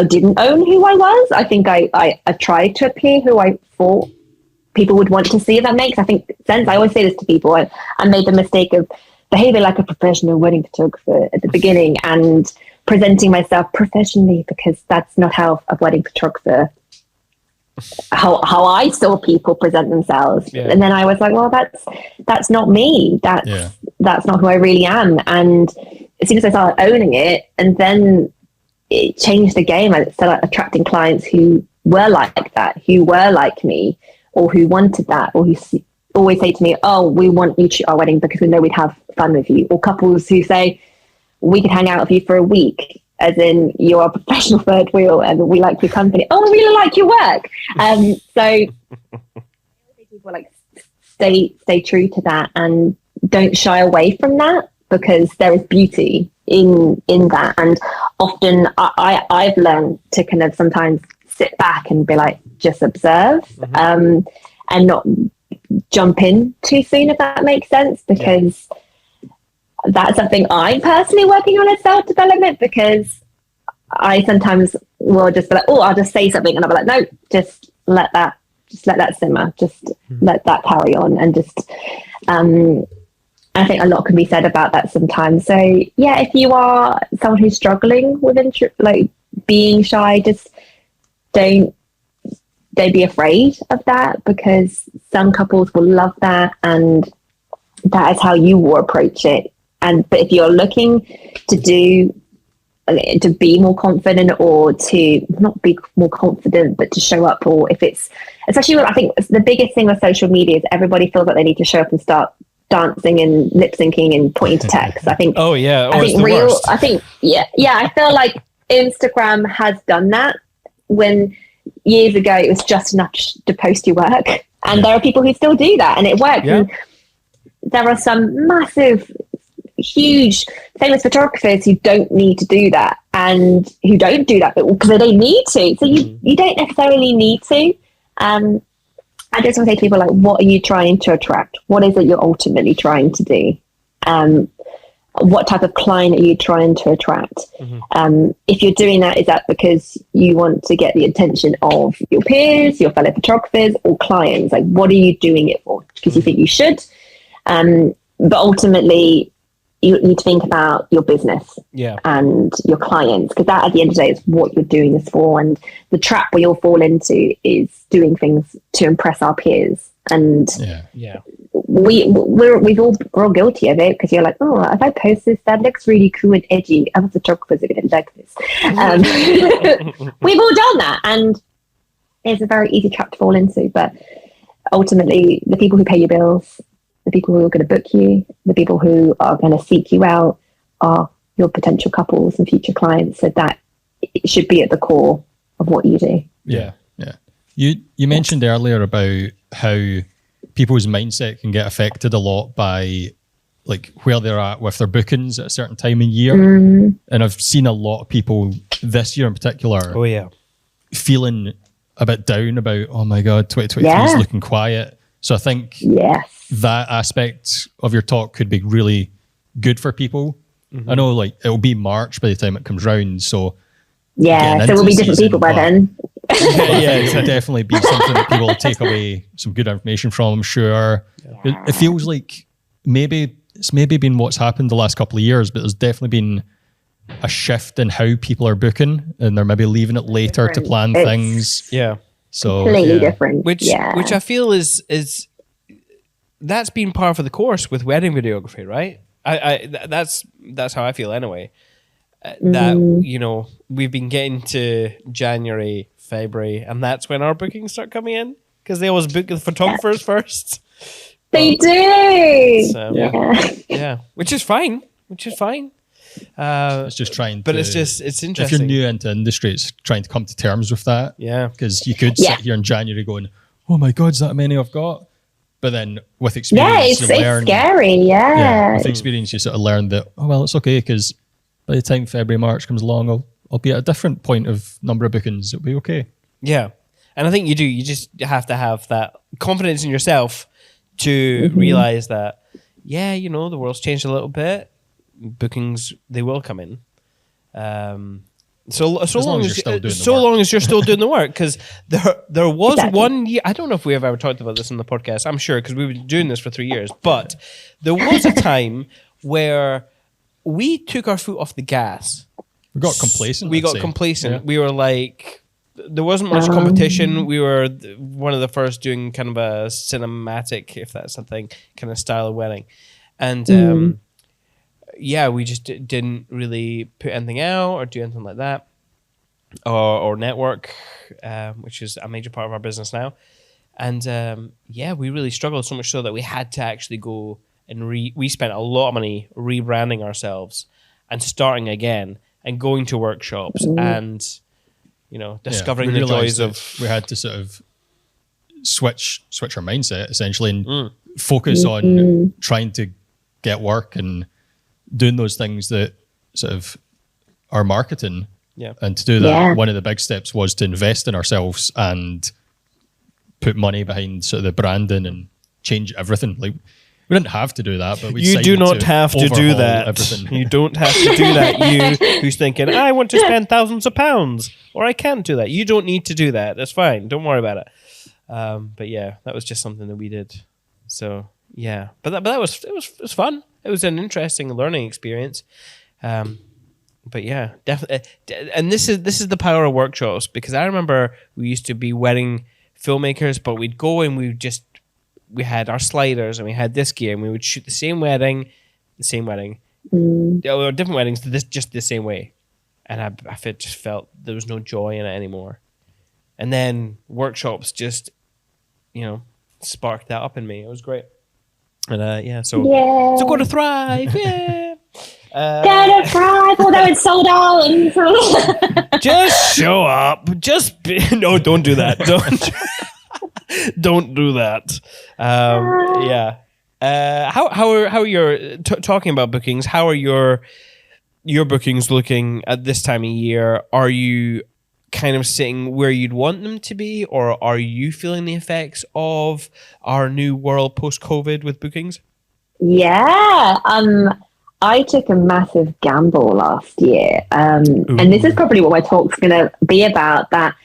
didn't own who I was. I think I tried to appear who I thought people would want to see, if that makes, I think, sense. I always say this to people. I made the mistake of behaving like a professional wedding photographer at the beginning and presenting myself professionally, because that's not how a wedding photographer, how I saw people present themselves. Yeah. And then I was like, well, that's not me. That's not who I really am. And as soon as I started owning it, and then it changed the game. I started attracting clients who were like that, who were like me, or who wanted that, or who always say to me, oh, we want you to shoot our wedding because we know we'd have fun with you. Or couples who say, we could hang out with you for a week, as in you're a professional third wheel and we like your company. Oh, we really like your work. So people like stay true to that and don't shy away from that, because there is beauty in that. And often I've learned to kind of sometimes sit back and be like, just observe, and not jump in too soon, if that makes sense, because that's something I'm personally working on as self-development, because I sometimes will just be like, oh, I'll just say something, and I'll be like, no, just let that simmer, just let that carry on, and just I think a lot can be said about that sometimes. So yeah, if you are someone who's struggling with like being shy, just don't be afraid of that, because some couples will love that, and that is how you will approach it. But if you're looking to be more confident, or to not be more confident, but to show up, or if it's, especially I think the biggest thing with social media is everybody feels like they need to show up and start dancing and lip syncing and pointing to text. I think. Oh yeah. I think I think I feel like Instagram has done that, when years ago it was just enough to post your work, and there are people who still do that, and it works. Yeah. And there are some massive, huge, famous photographers who don't need to do that, and who don't do that because they don't need to. So you don't necessarily need to. I just want to say to people, like, what are you trying to attract? What is it you're ultimately trying to do? What type of client are you trying to attract? If you're doing that, is that because you want to get the attention of your peers, your fellow photographers, or clients? Like, what are you doing it for? Because you think you should. But ultimately, you need to think about your business and your clients, because that, at the end of the day, is what you're doing this for. And the trap we all fall into is doing things to impress our peers. And we're all guilty of it, because you're like, oh, if I post this, that looks really cool and edgy, other photographers are going to like this. We've all done that, and it's a very easy trap to fall into. But ultimately, the people who pay your bills, the people who are going to book you, the people who are going to seek you out, are your potential couples and future clients. So that it should be at the core of what you do. Yeah. You mentioned earlier about how people's mindset can get affected a lot by like where they're at with their bookings at a certain time of year. And I've seen a lot of people this year in particular feeling a bit down about, oh my God, 2023 is looking quiet. So I think that aspect of your talk could be really good for people. I know, like, it'll be March by the time it comes round, so so we'll be different people by then. It'll definitely be something that people will take away some good information from, I'm sure. It feels like it's maybe been what's happened the last couple of years, but there's definitely been a shift in how people are booking, and they're maybe leaving it later to plan things. So completely different. Which I feel is that's been par for the course with wedding videography, right? That's how I feel anyway. That, you know, we've been getting to January, February, and that's when our bookings start coming in, because they always book the photographers first. They do. So, which is fine. It's just trying but to, it's interesting. If you're new into industry, it's trying to come to terms with that. Because you could sit here in January going, oh my God, is that many I've got? But then with experience, it's scary. With experience, you sort of learn that, oh, well, it's okay, because by the time February, March comes along, I'll be at a different point of number of bookings. It'll be okay. Yeah. And I think you do. You just have to have that confidence in yourself to realize that, you know, the world's changed a little bit. Bookings, they will come in. So long as you're still doing the work, because there was one year, I don't know if we have ever talked about this on the podcast, I'm sure, because we've been doing this for 3 years, but there was a time where we took our foot off the gas. We got complacent. Yeah. We were like, there wasn't much competition. We were one of the first doing kind of a cinematic, if that's something, kind of style of wedding. And we just didn't really put anything out or do anything like that, or network, which is a major part of our business now. And we really struggled, so much so that we had to actually go and we spent a lot of money rebranding ourselves and starting again and going to workshops and, you know, discovering the joys of. We had to sort of switch our mindset essentially and focus on trying to get work and doing those things that sort of are marketing. And to do that, one of the big steps was to invest in ourselves and put money behind sort of the branding and change everything. Like, We didn't have to do that, but we You do decided not have to do overhaul that. everything. You don't have to do that. You who's thinking, I want to spend thousands of pounds, or I can't do that. You don't need to do that. That's fine. Don't worry about it. But yeah, that was just something that we did. So yeah, but that was fun. It was an interesting learning experience. But yeah, definitely. And this is the power of workshops, because I remember we used to be wedding filmmakers, but we'd go and we had our sliders and we had this gear and we would shoot the same wedding, or different weddings just the same way. And I just felt there was no joy in it anymore. And then workshops just, sparked that up in me. It was great. And so go to Thrive. Yeah. Go to Thrive, although it's sold out. Just show up. No, don't do that. Don't do that. Yeah. How are your talking about bookings? How are your bookings looking at this time of year? Are you kind of sitting where you'd want them to be, or are you feeling the effects of our new world post-COVID with bookings? Yeah. I took a massive gamble last year, and this is probably what my talk's going to be about. That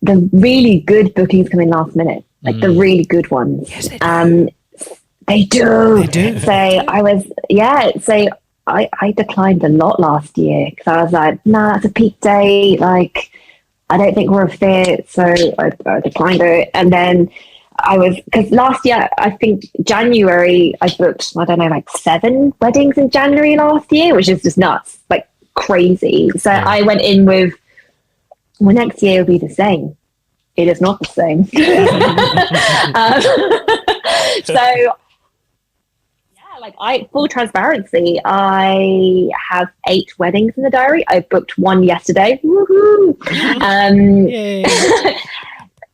the really good bookings come in last minute, like the really good ones. Yes, they do. They do. So I declined a lot last year because I was like, nah, that's a peak day. Like, I don't think we're a fit. So I declined it. And then because last year, I think January, I booked, I don't know, like 7 weddings in January last year, which is just nuts, like crazy. So I went in with, well, next year will be the same. It is not the same. So, full transparency, I have 8 weddings in the diary. I booked 1 yesterday. Woohoo!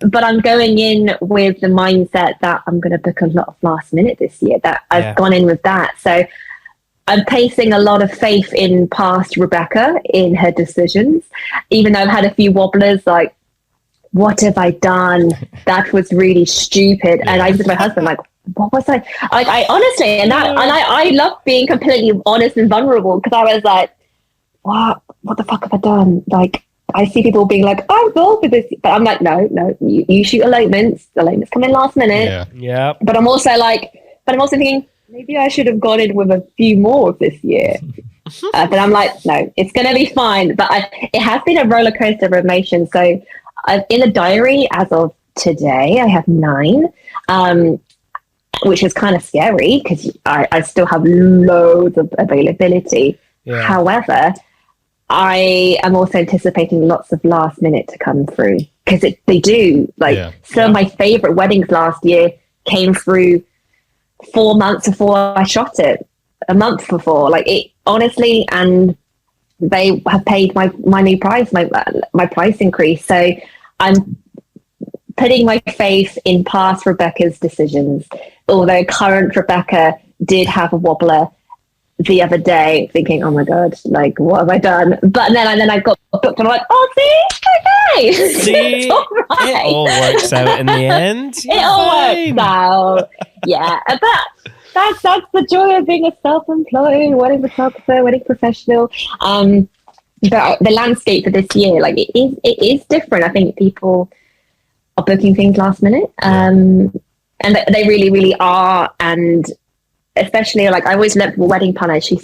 But I'm going in with the mindset that I'm going to book a lot of last minute this year. That I've gone in with that. So I'm placing a lot of faith in past Rebecca in her decisions, even though I've had a few wobblers like, what have I done? That was really stupid. And I said to my husband, like, what was I? I honestly, I love being completely honest and vulnerable, because I was like, what the fuck have I done? Like, I see people being like, I'm involved with this, but I'm like, no, you shoot elopements. The elopements come in last minute. Yeah. But I'm also thinking, maybe I should have gone in with a few more this year. But I'm like, no, it's going to be fine. But it has been a roller coaster of emotions. So in the diary as of today, I have 9, which is kind of scary because I still have loads of availability. Yeah. However, I am also anticipating lots of last minute to come through, because they do. Some of my favorite weddings last year came through 4 months before I shot it, a month before. Like, it honestly, and they have paid my new price, my price increase. So I'm putting my faith in past Rebecca's decisions, although current Rebecca did have a wobbler the other day, thinking, oh my God, like, what have I done? But then I got booked and I'm like, oh, okay. See, it's all right. It all works out in the end. It all works out. Yeah. But that's the joy of being a self-employed wedding photographer, wedding professional. But the landscape for this year, like, it is different. I think people are booking things last minute, and they really, really are. And especially, like, I always learned from a wedding planner. She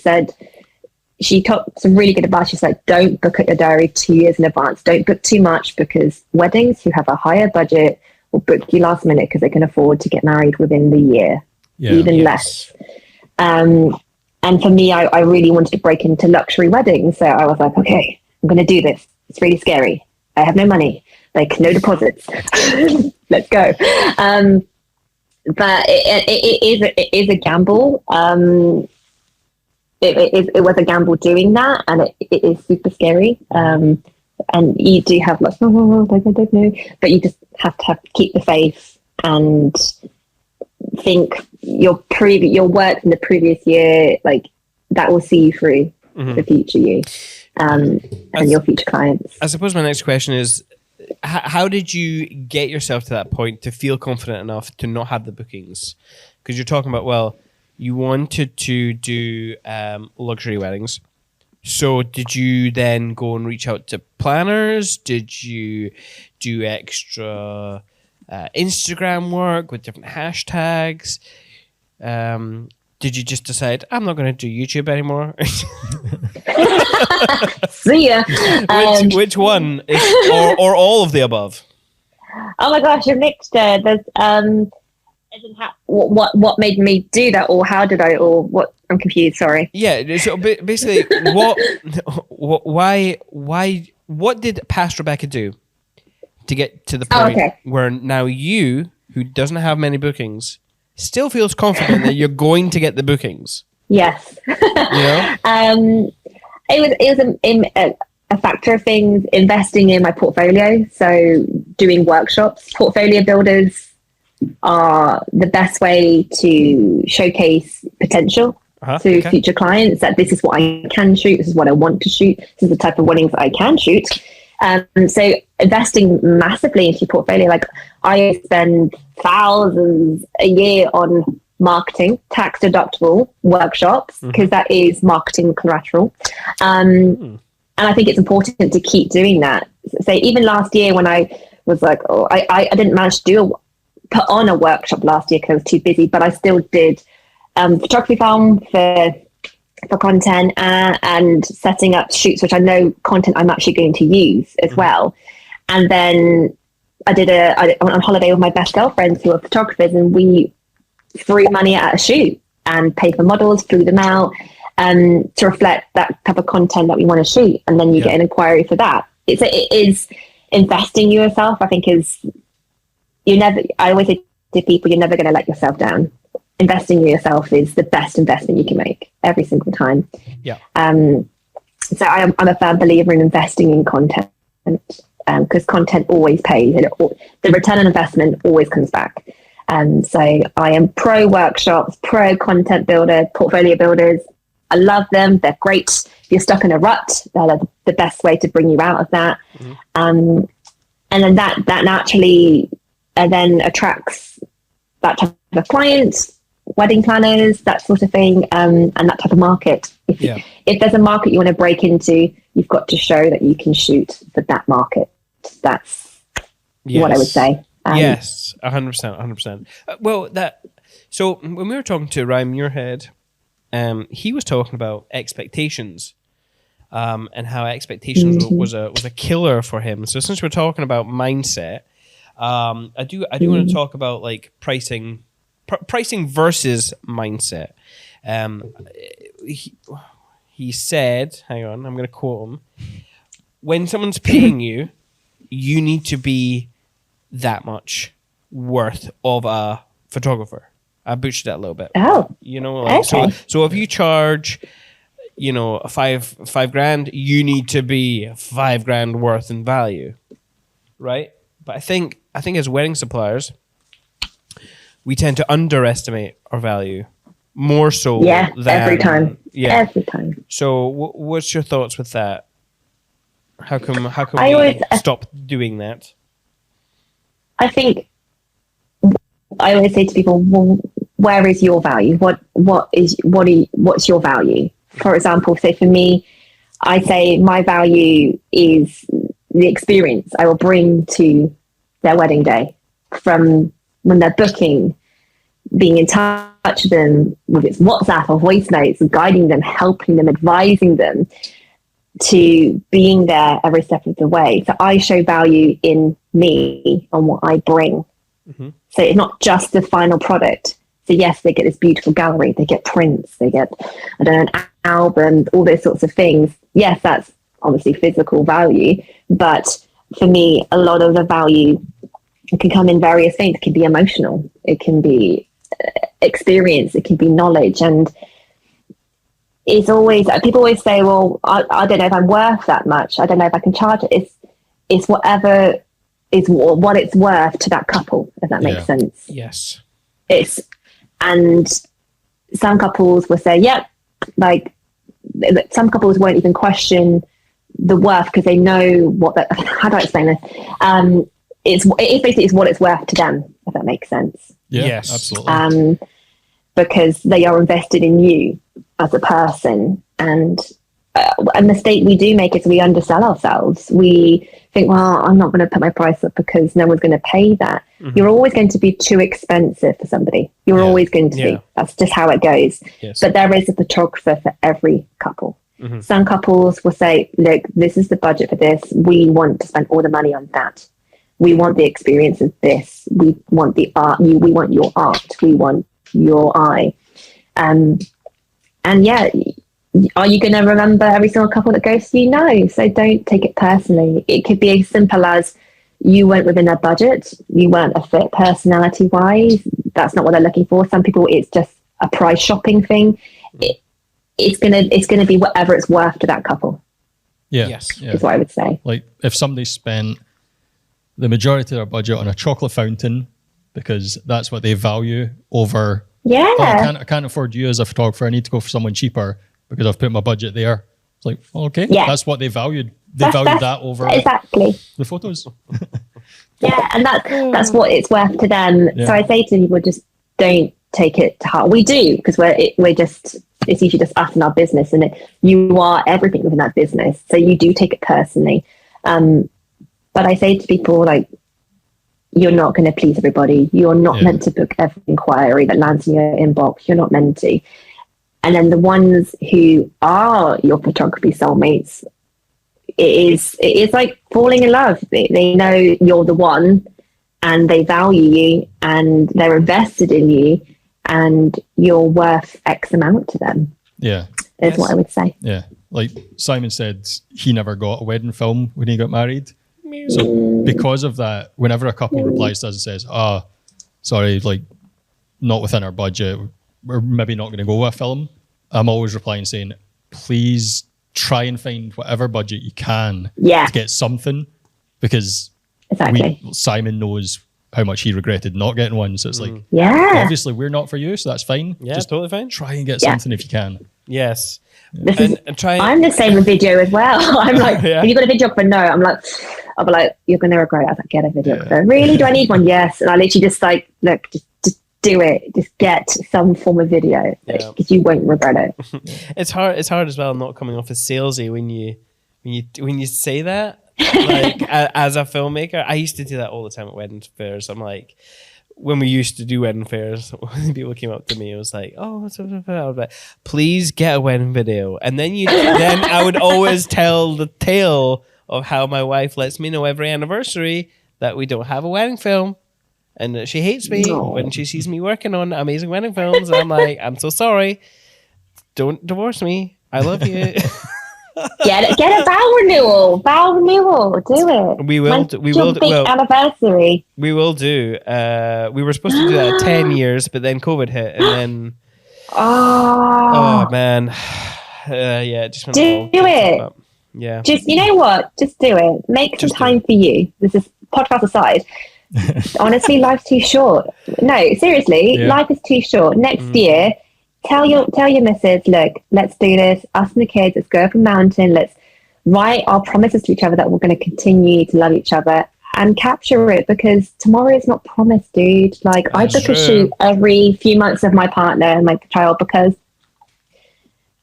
took some really good advice. She's like, don't book at your diary 2 years in advance. Don't book too much, because weddings who have a higher budget will book you last minute because they can afford to get married within the year, less. And for me, I really wanted to break into luxury weddings. So I was like, okay, I'm going to do this. It's really scary. I have no money, like no deposits. Let's go. But it is a gamble. It was a gamble doing that, and it is super scary. And you do have lots of, I don't know, but you just have to keep the faith and think your work from the previous year, like, that will see you through the future you and your future clients. I suppose my next question is, how did you get yourself to that point to feel confident enough to not have the bookings? because you're talking about, well, you wanted to do luxury weddings. So did you then go and reach out to planners? Did you do extra Instagram work with different hashtags? Did you just decide, I'm not going to do YouTube anymore? See ya. Which one? Or all of the above? Oh my gosh, you're mixed. There's what made me do that, or how did I, or what? I'm confused. Sorry. Yeah. So basically, what did past Rebecca do to get to the point where now you, who doesn't have many bookings, still feels confident that you're going to get the bookings? Yes. It was a factor of things. Investing in my portfolio, so doing workshops. Portfolio builders are the best way to showcase potential to future clients, that this is what I can shoot, this is what I want to shoot, this is the type of weddings I can shoot. So investing massively into your portfolio, like I spend thousands a year on marketing, tax deductible workshops, because that is marketing collateral. And I think it's important to keep doing that. So even last year when I was like, I didn't manage to put on a workshop last year because I was too busy, but I still did photography film for content and setting up shoots, which I know content I'm actually going to use as well. And then I went on holiday with my best girlfriends who are photographers, and we threw money at a shoot and paid for models, flew them out to reflect that type of content that we want to shoot. And then you get an inquiry for that. It is investing yourself, I think, I always say to people, you're never going to let yourself down. Investing in yourself is the best investment you can make every single time. Yeah. So I'm a firm believer in investing in content, because content always pays. The return on investment always comes back. So I am pro workshops, pro content builder, portfolio builders. I love them. They're great. If you're stuck in a rut, they're the best way to bring you out of that. And then that naturally then attracts that type of clients, wedding planners, that sort of thing, and that type of market. If there's a market you want to break into, you've got to show that you can shoot for that market. That's what I would say. Yes, 100%. Well, so when we were talking to Ryan Muirhead, he was talking about expectations, and how expectations was a killer for him. So since we're talking about mindset, I do want to talk about like pricing versus mindset. He said, hang on, I'm going to quote him. When someone's paying you, you need to be that much worth of a photographer. I butchered that a little bit. So if you charge, $5,000, you need to be $5,000 worth in value, right? But I think as wedding suppliers, we tend to underestimate our value more so. Than, every time. So what's your thoughts with that? How come we stop doing that? I think I always say to people, well, where is your value? What's your value? For example, say for me, I say my value is the experience I will bring to their wedding day, from when they're booking, being in touch with them, with its WhatsApp or voice notes, guiding them, helping them, advising them, to being there every step of the way. So I show value in me and what I bring. So it's not just the final product. So yes, they get this beautiful gallery, they get prints, they get, an album, all those sorts of things. Yes, that's obviously physical value, but for me, a lot of the value can come in various things. It can be emotional, it can be experience, it can be knowledge. And it's always, people always say, well, I don't know if I'm worth that much. I don't know if I can charge it. It's whatever is what it's worth to that couple, if that makes sense. Yes. And some couples will say, some couples won't even question the worth because they know how do I explain this? It's what it's worth to them, if that makes sense. Yeah, yes, absolutely. because they are invested in you as a person. And a mistake we do make is we undersell ourselves. We think, well, I'm not going to put my price up because no one's going to pay that. You're always going to be too expensive for somebody. You're always going to be. That's just how it goes. Yes. But there is a photographer for every couple. Some couples will say, look, this is the budget for this. We want to spend all the money on that. We want the experience of this. We want the art. We want your art. We want your eye. And yeah, are you going to remember every single couple that goes to you? No. So don't take it personally. It could be as simple as you weren't within their budget. You weren't a fit personality wise. That's not what they're looking for. Some people, it's just a price shopping thing. It's gonna be whatever it's worth to that couple. Yeah. Yes. Yeah. Is what I would say. Like if somebody spent the majority of their budget on a chocolate fountain because that's what they value over, Yeah. oh, I can't afford you as a photographer. I need to go for someone cheaper because I've put my budget there. It's like, okay, that's what they valued. They valued that over exactly the photos. Yeah, and that's what it's worth to them. Yeah. So I say to people, just don't take it to heart. We do, because we're just, it's usually just us and our business, and you are everything within that business. So you do take it personally. But I say to people, like, you're not going to please everybody. You're not meant to book every inquiry that lands in your inbox. You're not meant to. And then the ones who are your photography soulmates, it is like falling in love. They know you're the one, and they value you, and they're invested in you, and you're worth X amount to them. Yeah. Is what I would say. Yeah. Like Simon said, he never got a wedding film when he got married. So because of that, whenever a couple replies to us and says, sorry, like not within our budget, we're maybe not going to go with a film, I'm always replying saying, please try and find whatever budget you can to get something, because Simon knows how much he regretted not getting one. So it's like, obviously we're not for you, so that's fine. Yeah, just totally fine. Try and get something if you can. Yes. And I'm the same with video as well. I'm like, have you got a videographer? No. I'll be like, you're going to regret it. I was like, get a videographer. Really? Do I need one? Yes. And I literally just like, look, just do it. Just get some form of video, because you won't regret it. It's hard as well, not coming off as salesy when you say that. Like as a filmmaker, I used to do that all the time at wedding fairs. I'm like, when we used to do wedding fairs, when people came up to me, it was like, I was like, please get a wedding video. And then then I would always tell the tale of how my wife lets me know every anniversary that we don't have a wedding film, and that she hates me when she sees me working on amazing wedding films. And I'm like, I'm so sorry. Don't divorce me. I love you. Get a vow renewal. Do it. We will. Anniversary. We will do. We were supposed to do that at 10 years, but then COVID hit, and then. Oh man. Just do it. Yeah. Just, you know what? Just do it. Make some time for you. This is podcast aside. Honestly, life's too short. No, seriously, life is too short. Next year, tell your missus, look, let's do this. Us and the kids, let's go up a mountain. Let's write our promises to each other that we're going to continue to love each other, and capture it, because tomorrow is not promised, dude. Like, I book a shoot every few months of my partner and my child, because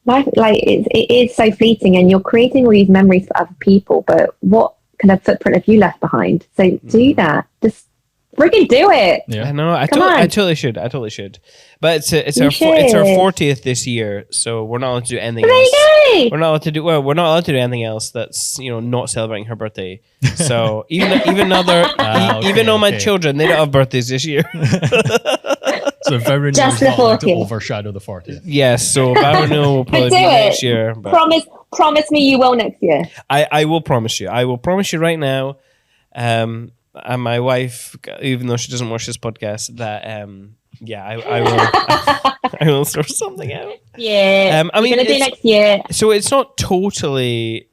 life, like, it is so fleeting, and you're creating all these memories for other people, but what kind of footprint have you left behind? So do that. Just freaking do it. Yeah, I know. I totally should. But it's our 40th this year, so we're not allowed to do anything else. We're not allowed to do anything else that's not celebrating her birthday. So even though my children, they don't have birthdays this year. So vow just is not allowed to 40th. overshadow the 40th. Yes, so vow renewal will probably be next year. But Promise me you will next year. I will promise you. I will promise you right now. And my wife, even though she doesn't watch this podcast, that I will. I will sort something out. Yeah. I mean, gonna do next year. So it's not totally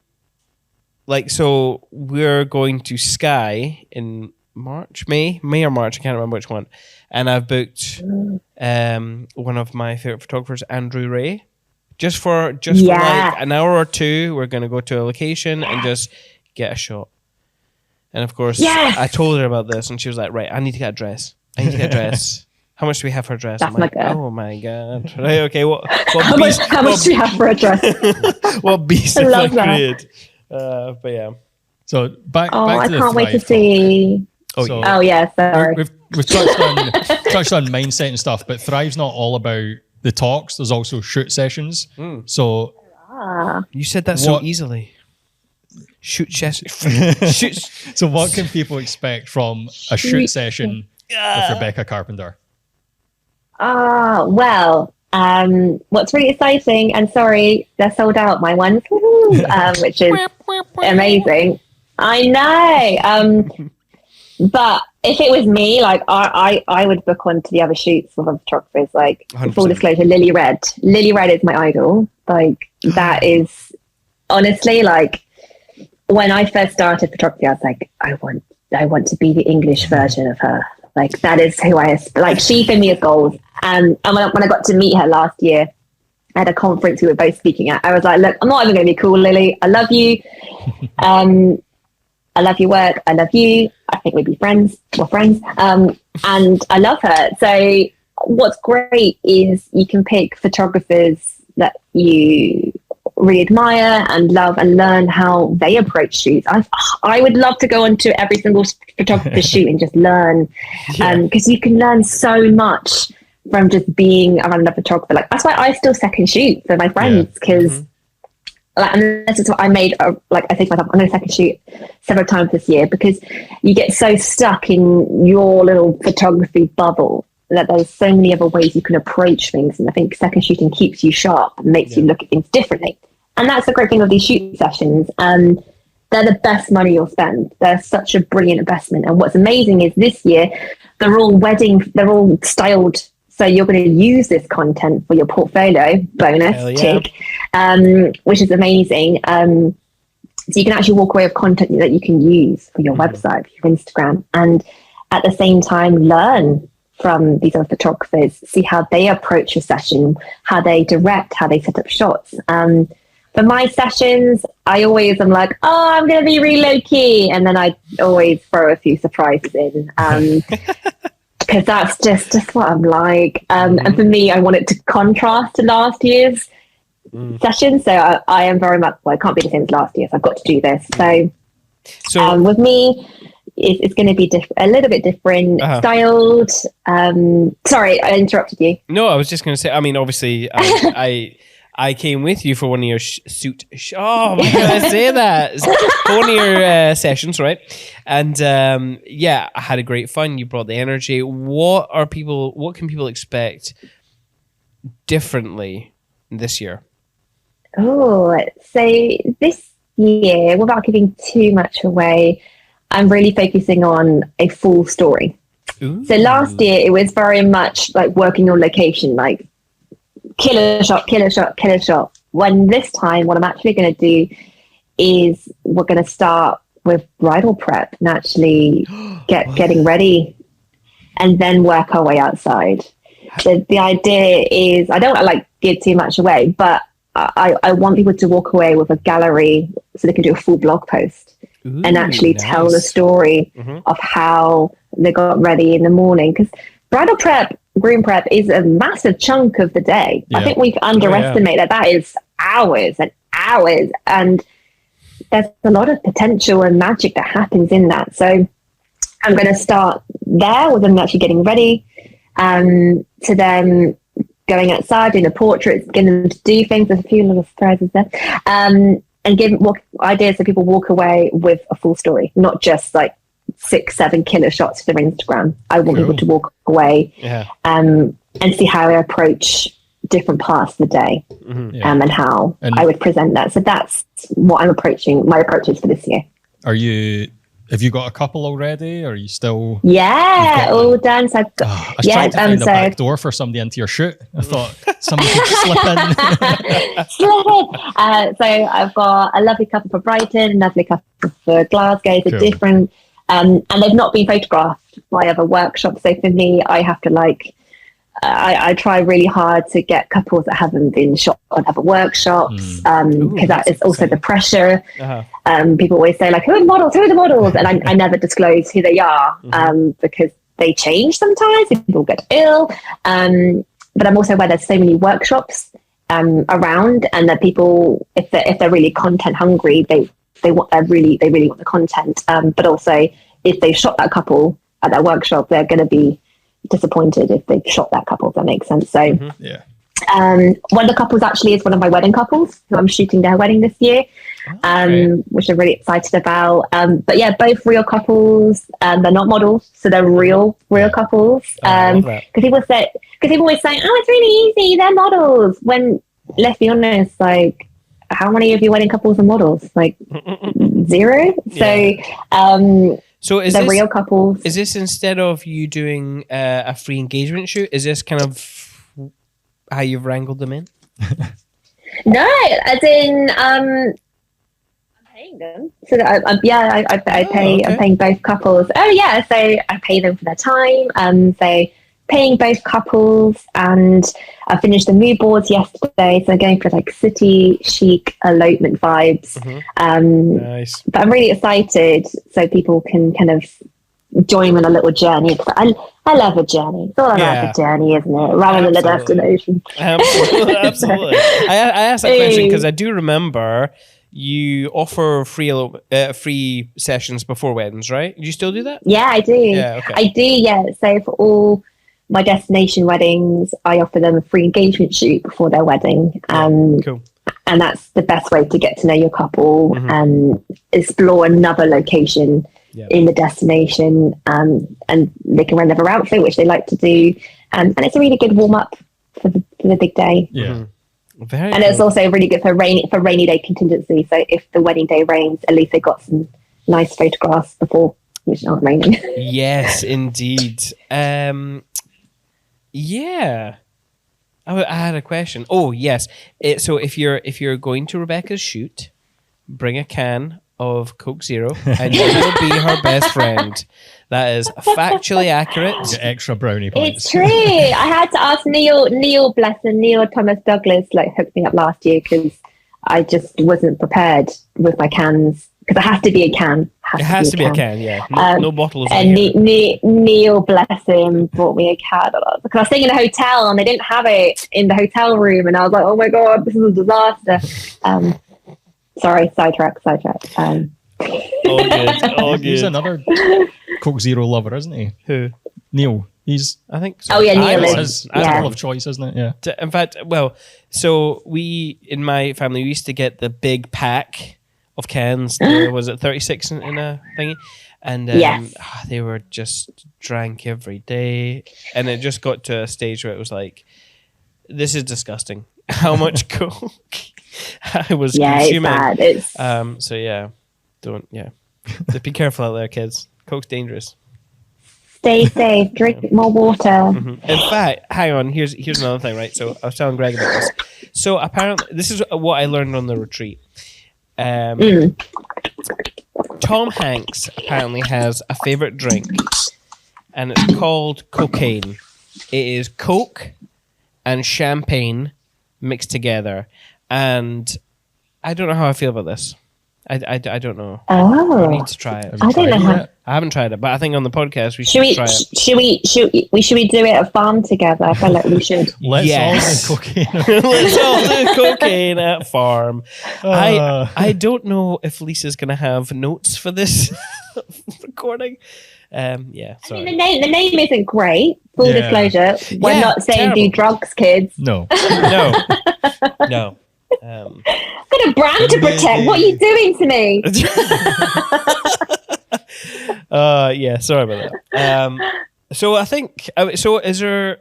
like, so we're going to Sky in May or March. I can't remember which one. And I've booked one of my favorite photographers, Andrew Ray, just for like an hour or two. We're going to go to a location and just get a shot. And of course, I told her about this, and she was like, right, I need to get a dress. How much do we have for a dress? That's my girl. Oh my god! Right, okay. What How much do you have for a dress? what beast I have I love that. created? But yeah. So back I to the can't wait to Thrive see. So Oh yeah, sorry. we've touched on mindset and stuff, but Thrive's not all about the talks. There's also shoot sessions. So You said that so easily. Shoot session. So what can people expect from a shoot session with Rebecca Carpenter? Well, what's really exciting, and sorry, they're sold out, my ones, which is amazing. I know. But if it was me, like I would book onto the other shoots with other photographers. Like 100%. Full disclosure, Lily Red is my idol. Like that is honestly, like when I first started photography, I was like, I want to be the English version of her. Like that is who I like. She for me is gold. And when I got to meet her last year at a conference we were both speaking at, I was like, look, I'm not even going to be cool, Lily. I love you. I love your work. I love you. I think we'd be friends. We're friends. And I love her. So what's great is you can pick photographers that you really admire and love and learn how they approach shoots. I would love to go onto every single photographer's shoot and just learn, because you can learn so much from just being around another photographer. Like that's why I still second shoot for my friends, because like, and this is what I made. Like I think myself, I'm going to second shoot several times this year, because you get so stuck in your little photography bubble that there's so many other ways you can approach things. And I think second shooting keeps you sharp and makes you look at things differently. And that's the great thing of these shoot sessions. And they're the best money you'll spend. They're such a brilliant investment. And what's amazing is this year, they're all styled. So you're going to use this content for your portfolio, bonus, tick, which is amazing. So you can actually walk away with content that you can use for your website, for your Instagram, and at the same time learn from these other photographers, see how they approach a session, how they direct, how they set up shots. For my sessions, I always am like, oh, I'm going to be really low key. And then I always throw a few surprises in. Because that's just what I'm like. And for me, I want it to contrast to last year's session. So I am very much, I can't be the same as last year. So I've got to do this. So with me, it's going to be a little bit different, styled. Sorry, I interrupted you. No, I was just going to say, I mean, obviously, I came with you for one of your oh, why did I say that? For one of your sessions, right? And I had a great fun. You brought the energy. What can people expect differently this year? Oh, so this year, without giving too much away, I'm really focusing on a full story. Ooh. So last year, it was very much like working on location, like killer shot. When this time, what I'm actually going to do is we're going to start with bridal prep and actually getting ready and then work our way outside. So the idea is, I don't want to like give too much away, but I want people to walk away with a gallery so they can do a full blog post. Ooh, and actually tell the story of how they got ready in the morning. Because bridal prep, groom prep is a massive chunk of the day. I think we underestimate that is hours and hours. And there's a lot of potential and magic that happens in that. So I'm going to start there with them actually getting ready, to them going outside, doing the portraits, getting them to do things. There's a few little surprises there. And give ideas so people walk away with a full story, not just like 6-7 killer shots for their Instagram. I want people to walk away and see how I approach different parts of the day and how I would present that. So that's what I'm approaching, my approaches for this year. Have you got a couple already? Or are you still? Yeah, all done. So I was trying to find the back door for somebody into your shoot. I thought somebody could slip in. So I've got a lovely couple for Brighton, a lovely couple for Glasgow. They're different. And they've not been photographed by other workshops. So for me, I have to I try really hard to get couples that haven't been shot on other workshops, because that is also the pressure. People always say like, who are the models? And I never disclose who they are, because they change sometimes. People get ill. But I'm also aware there's so many workshops around, and that people, if they're really content hungry, they really want the content. But also, if they shot that couple at that workshop, they're going to be disappointed if they've shot that couple. If that makes sense. So, Yeah. one of the couples actually is one of my wedding couples who I'm shooting their wedding this year, which I'm really excited about. But yeah, both real couples. They're not models, so they're real couples. Because people always say, "Oh, it's really easy. They're models." When, let's be honest, like, how many of your wedding couples are models? Like 0. So is the this real couples? Is this instead of you doing a free engagement shoot? Is this kind of how you've wrangled them in? No, as in, I'm paying them. So that I pay. Okay. I'm paying both couples. Oh yeah, so I pay them for their time. So paying both couples, and I finished the mood boards yesterday. So I'm going for like city chic elopement vibes. Nice. But I'm really excited, so people can kind of join on a little journey. I love a journey. It's all about the journey, isn't it? Rather than the destination. Absolutely. I asked that question because I do remember you offer free sessions before weddings, right? Do you still do that? Yeah, I do. Yeah, okay. I do, yeah. So for all my destination weddings, I offer them a free engagement shoot before their wedding. Cool. And that's the best way to get to know your couple and explore another location in the destination, and they can wear another outfit, which they like to do, and it's a really good warm up for the big day. Very and it's also really good for rainy day contingency. So if the wedding day rains, at least they got some nice photographs before, which aren't raining. Yes, indeed. Yeah. I had a question. Oh yes. So if you're going to Rebecca's shoot, bring a can of Coke Zero, and you will be her best friend. That is factually accurate. Get extra brownie points. It's true. I had to ask Neil, bless him, Neil Thomas Douglas, like hooked me up last year because I just wasn't prepared with my cans. Because it has to be a can. It has to be a can, yeah. No bottles. And Neil, bless him, brought me a can. Because I was staying in a hotel and they didn't have it in the hotel room, and I was like, oh my god, this is a disaster. Sorry, sidetrack. All good. He's another Coke Zero lover, isn't he? Who? Neil. He's. I think so. Oh yeah, Neil That's is. his article of choice, isn't it? Yeah. In fact, well, so we in my family we used to get the big pack of cans. Was it 36 in a thingy? And they were just drank every day, and it just got to a stage where it was like, this is disgusting. How much Coke I was consuming. It's bad. So yeah, Just be careful out there, kids. Coke's dangerous. Stay safe. Drink more water. In fact, hang on. Here's another thing, right? So I was telling Greg about this. So apparently, this is what I learned on the retreat. Tom Hanks apparently has a favorite drink, and it's called cocaine. It is Coke and champagne mixed together, and I don't know how I feel about this. I don't know. Oh, I need to try it. I don't know how. I haven't tried it, but I think on the podcast we Should try it. Should we do it at farm together? I feel like we should. Let's all do cocaine. Let's all do cocaine at farm. I don't know if Lisa's gonna have notes for this recording. Sorry. I mean, the name isn't great. Full disclosure, we're not saying do drugs, kids. No. No. I've got a brand to protect. What are you doing to me? Sorry about that. So I think so. Is there?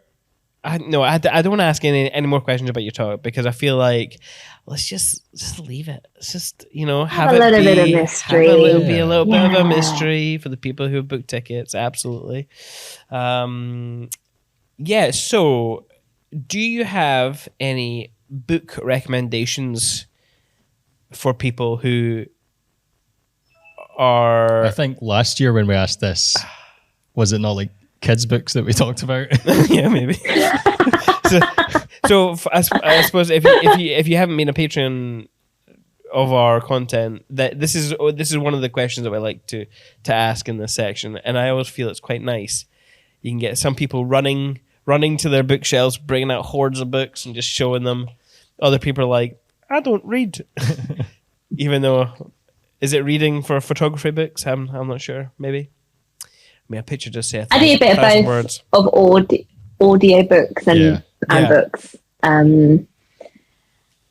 I don't want to ask any more questions about your talk because I feel like let's just leave it. It's just have a little bit of mystery. Be a little bit of a mystery for the people who have booked tickets. Absolutely. So, do you have any book recommendations for people who are? I think last year when we asked this, was it not like kids' books that we talked about? Yeah, maybe. so I suppose if you haven't been a patron of our content, that this is one of the questions that we like to ask in this section, and I always feel it's quite nice. You can get some people running to their bookshelves, bringing out hordes of books and just showing them. Other people are like, I don't read. Even though, is it reading for photography books? I'm not sure. Maybe. I mean, a picture just says I do a bit of both words. of audio books and books.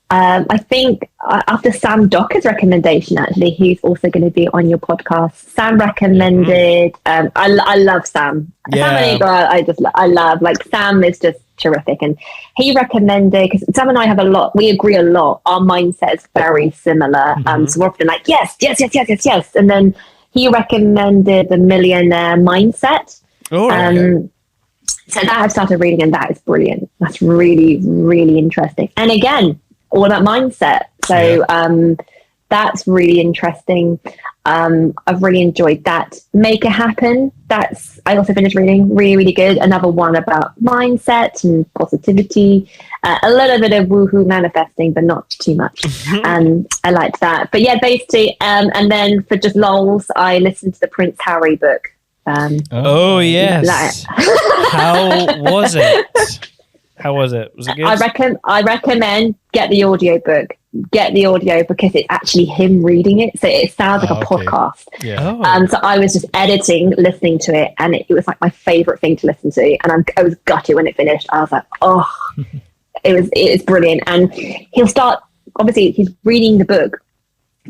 I think after Sam Docker's recommendation, actually, who's also going to be on your podcast, Sam recommended. I love Sam. Yeah. Sam and I love. Like, Sam is just terrific, and he recommended, because Sam and I we agree a lot. Our mindset is very similar. So we're often like yes, and then he recommended The Millionaire Mindset. Oh, okay. So that I've started reading, and that is brilliant. That's really, really interesting. And again, all about mindset. So that's really interesting. I've really enjoyed that. Make It Happen. I also finished reading. Really, really good. Another one about mindset and positivity. A little bit of woohoo manifesting, but not too much. I liked that. But yeah, basically, and then for just lols, I listened to the Prince Harry book. Oh yes. How was it? How was it? Was it good? I recommend get the audio book. Get the audio because it's actually him reading it, so it sounds like a podcast. Yeah. So I was just listening to it, and it was like my favorite thing to listen to. And I was gutted when it finished. I was like, oh, it was brilliant. And he'll start. Obviously, he's reading the book.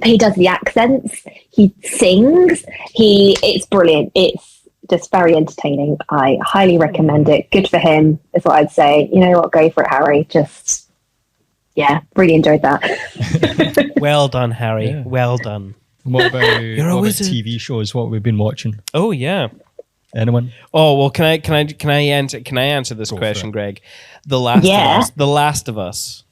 He does the accents. He sings. It's brilliant. It's just very entertaining. I highly recommend it. Good for him is what I'd say. You know what? Go for it, Harry. Just, really enjoyed that. Well done, Harry. Yeah. Well done. What about TV shows? What we've been watching? Oh yeah. Anyone? Oh well, can I answer this question, Greg? The Last of Us.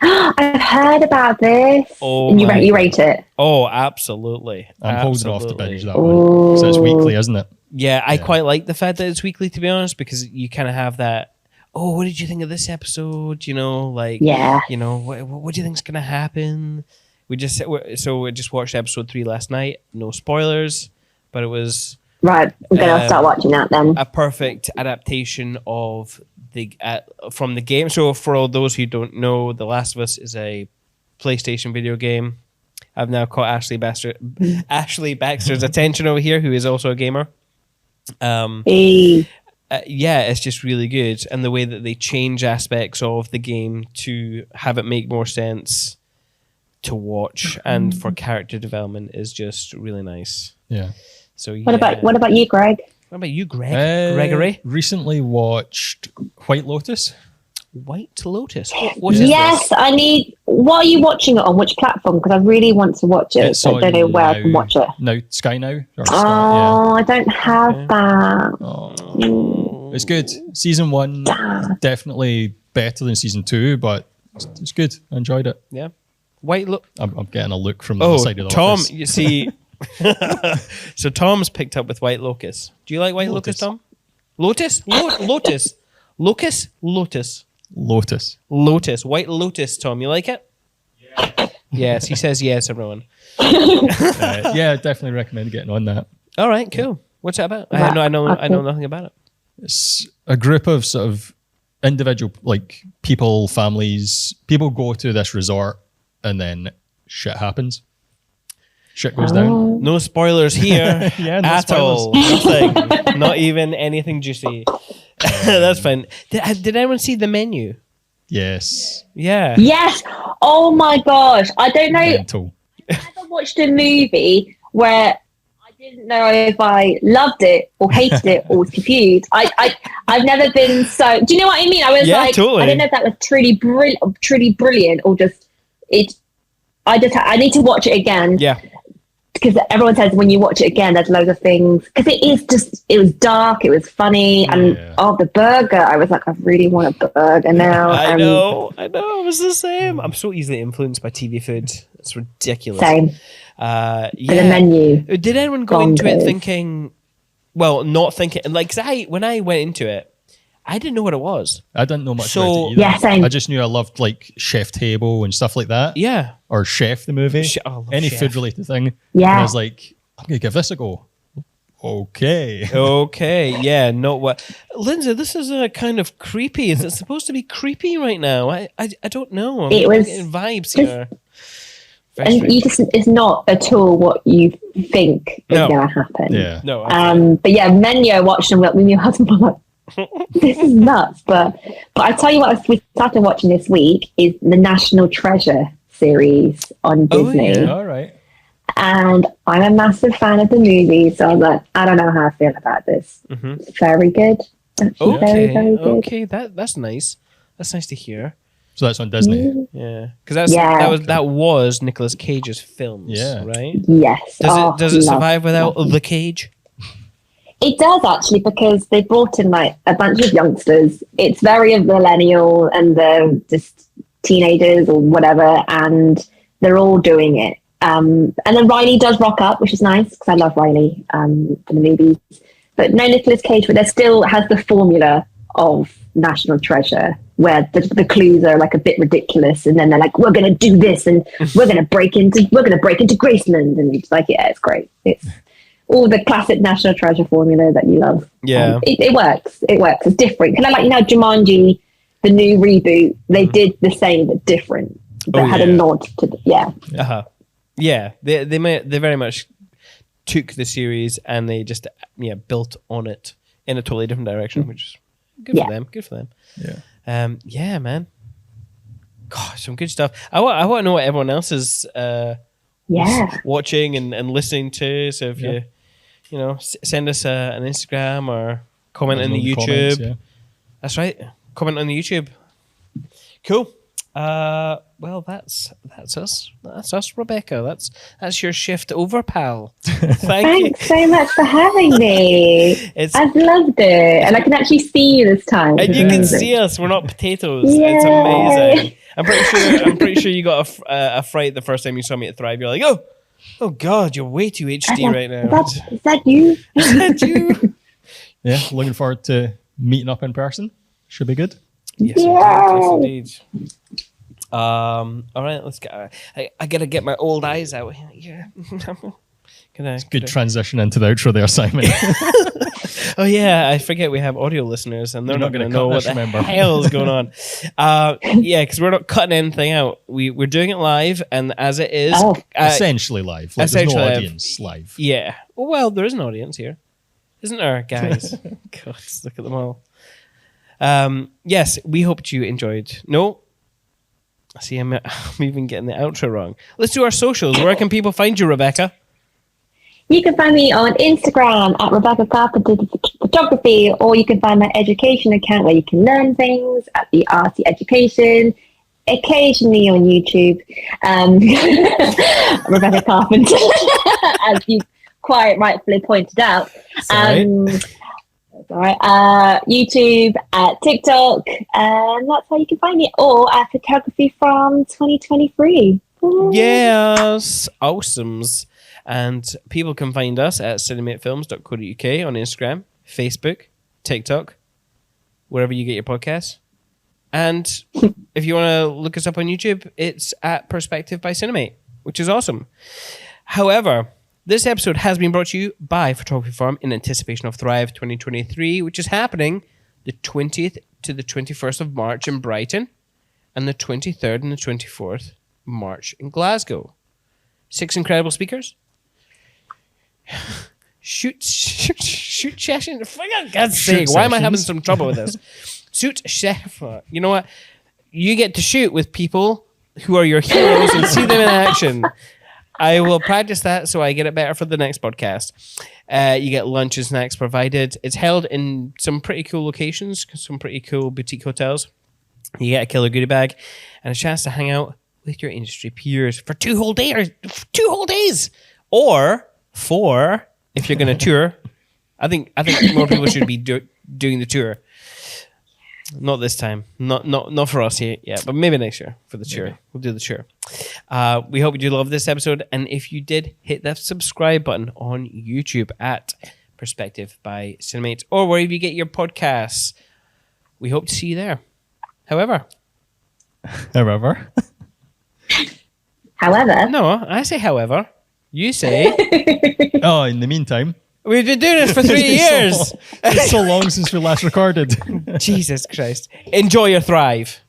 I've heard about this. Oh, and you rate it? Oh, absolutely. I'm holding off to binge that one. So it's weekly, isn't it? Yeah, I quite like the fact that it's weekly, to be honest, because you kind of have that. Oh, what did you think of this episode? You know, like, you know, what do you think's gonna happen? We just watched episode 3 last night. No spoilers, but it was right. I'm gonna start watching that then. A perfect adaptation of from the game. So for all those who don't know, The Last of Us is a PlayStation video game. I've now caught Ashley Baxter's attention over here, who is also a gamer. It's just really good, and the way that they change aspects of the game to have it make more sense to watch and for character development is just really nice. Yeah. So what about you, Greg? What about you, Gregory? Recently watched White Lotus. White Lotus. What is this? I need. What are you watching it on? Which platform? Because I really want to watch it. So I don't know where I can watch it. Now, Sky Now. I don't have that. Oh. It's good. Season 1 definitely better than season 2, but it's good. I enjoyed it. Yeah. White Lotus. I'm getting a look from the other side of the Tom, office. you see. So Tom's picked up with White Lotus. Do you like White Lotus, Tom? Lotus. White Lotus, Tom. You like it? Yeah. Yes, he says yes, everyone. Definitely recommend getting on that. All right, cool. What's that about? I know nothing about it. It's a group of sort of individual, like people, families. People go to this resort and then shit happens. Shit goes down. No spoilers here at all. Nothing. Not even anything juicy. That's fine. Did anyone see the menu? Yes. Yeah. Yes. Oh my gosh. I don't know. Mental. I never watched a movie where I didn't know if I loved it or hated it or was confused. I've never been so. Do you know what I mean? I was totally. I don't know if that was truly brilliant or just it. I need to watch it again. Yeah. Because everyone says when you watch it again, there's loads of things. Because it was dark, it was funny, and the burger, I was like, I really want a burger now. I know, it was the same. I'm so easily influenced by TV food. It's ridiculous. Same. The menu. Did anyone go into it thinking? Well, not thinking like. Cause when I went into it, I didn't know what it was. I didn't know much about it either. Yeah, same. I just knew I loved like Chef Table and stuff like that. Yeah. Or Chef the movie. Any Chef. food related thing. Yeah. And I was like, I'm going to give this a go. Okay. Okay, yeah, not what. Lindsay, this is kind of creepy. Is it supposed to be creepy right now? I don't know. I'm getting vibes here. Very and strange. you just, it's not at all what you think is No. going to happen. Yeah. No, But yeah, Menu watched and me and your husband were like, this is nuts. But I tell you what, we started watching this week is the National Treasure series on Disney. yeah. All right. And I'm a massive fan of the movie, so I was like, I don't know how I feel about this. It's very good. Actually, very, very good. Okay, that's nice. That's nice to hear. So that's on Disney. Yeah, because Yeah. that was Nicolas Cage's films, Yeah. right? Yes. Does it love survive without it. the cage? It does actually, because they brought in like a bunch of youngsters. It's very millennial and they're just teenagers or whatever, and they're all doing it. And then Riley does rock up, which is nice because I love Riley for the movies. But no Nicolas Cage, but there still has the formula of National Treasure where the clues are like a bit ridiculous, and then they're like, we're gonna do this and we're gonna break into Graceland, and it's like, yeah, it's great. It's all the classic National Treasure formula that you love. Yeah. It works. It's different. Kind of like, Jumanji, the new reboot, they did the same but different. But had a nod to Yeah, they very much took the series and they just built on it in a totally different direction, which is good for them. Good for them. Yeah. Yeah, man. Gosh, some good stuff. I want to know what everyone else is watching and listening to. So if you send us an Instagram or comment on the YouTube. Comments, yeah. That's right. Comment on the YouTube. Cool. Well, that's us. That's us, Rebecca. That's your shift over, pal. Thanks so much for having me. I've loved it, and I can actually see you this time. And you can see us. We're not potatoes. Yay. It's amazing. I'm pretty sure you got a fright the first time you saw me at Thrive. You're like, oh God, you're way too HD right now. Is that you? Is that you? Yeah, looking forward to meeting up in person. Should be good. Yes, indeed. All right, let's get. I gotta get my old eyes out. Yeah. Good transition into the outro there, Simon. Oh yeah, I forget we have audio listeners, and they're not going to know what the hell is going on. Yeah, because we're not cutting anything out. We're doing it live, and as it is, essentially live. Like, there's no audience live. Yeah. Well, there is an audience here, isn't there, guys? God, look at them all. Yes, we hoped you enjoyed. No. See, I'm even getting the outro wrong. Let's do our socials. Where can people find you, Rebecca? You can find me on Instagram at Rebecca Carpenter Photography, or you can find my education account where you can learn things at the Arty Education. Occasionally on YouTube, Rebecca Carpenter, as you quite rightfully pointed out. YouTube, TikTok, and that's how you can find me, or at Photography from 2023. Yes, awesomes. And people can find us at cinematefilms.co.uk on Instagram, Facebook, TikTok, wherever you get your podcasts. And if you want to look us up on YouTube, it's at Perspective by Cinemate, which is awesome. However, this episode has been brought to you by Photography Farm in anticipation of Thrive 2023, which is happening the 20th to the 21st of March in Brighton and the 23rd and the 24th March in Glasgow. 6 incredible speakers. Shoot session. For God's sake, why am I having some trouble with this? Shoot chef. You know what? You get to shoot with people who are your heroes and see them in action. I will practice that so I get it better for the next podcast. You get lunch and snacks provided. It's held in some pretty cool locations, some pretty cool boutique hotels. You get a killer goodie bag and a chance to hang out with your industry peers for 2 whole days. 2 whole days, or 4 if you're going to tour. I think more people should be doing the tour. Not this time. Not for us here yet, but maybe next year for the tour. Yeah. We'll do the tour. We hope you do love this episode, and if you did, hit that subscribe button on YouTube at Perspective by Cinemate, or wherever you get your podcasts. We hope to see you there. However. No, I say however. You say. Oh, in the meantime. We've been doing this for 3 years. It's so long since we last recorded. Jesus Christ. Enjoy your thrive.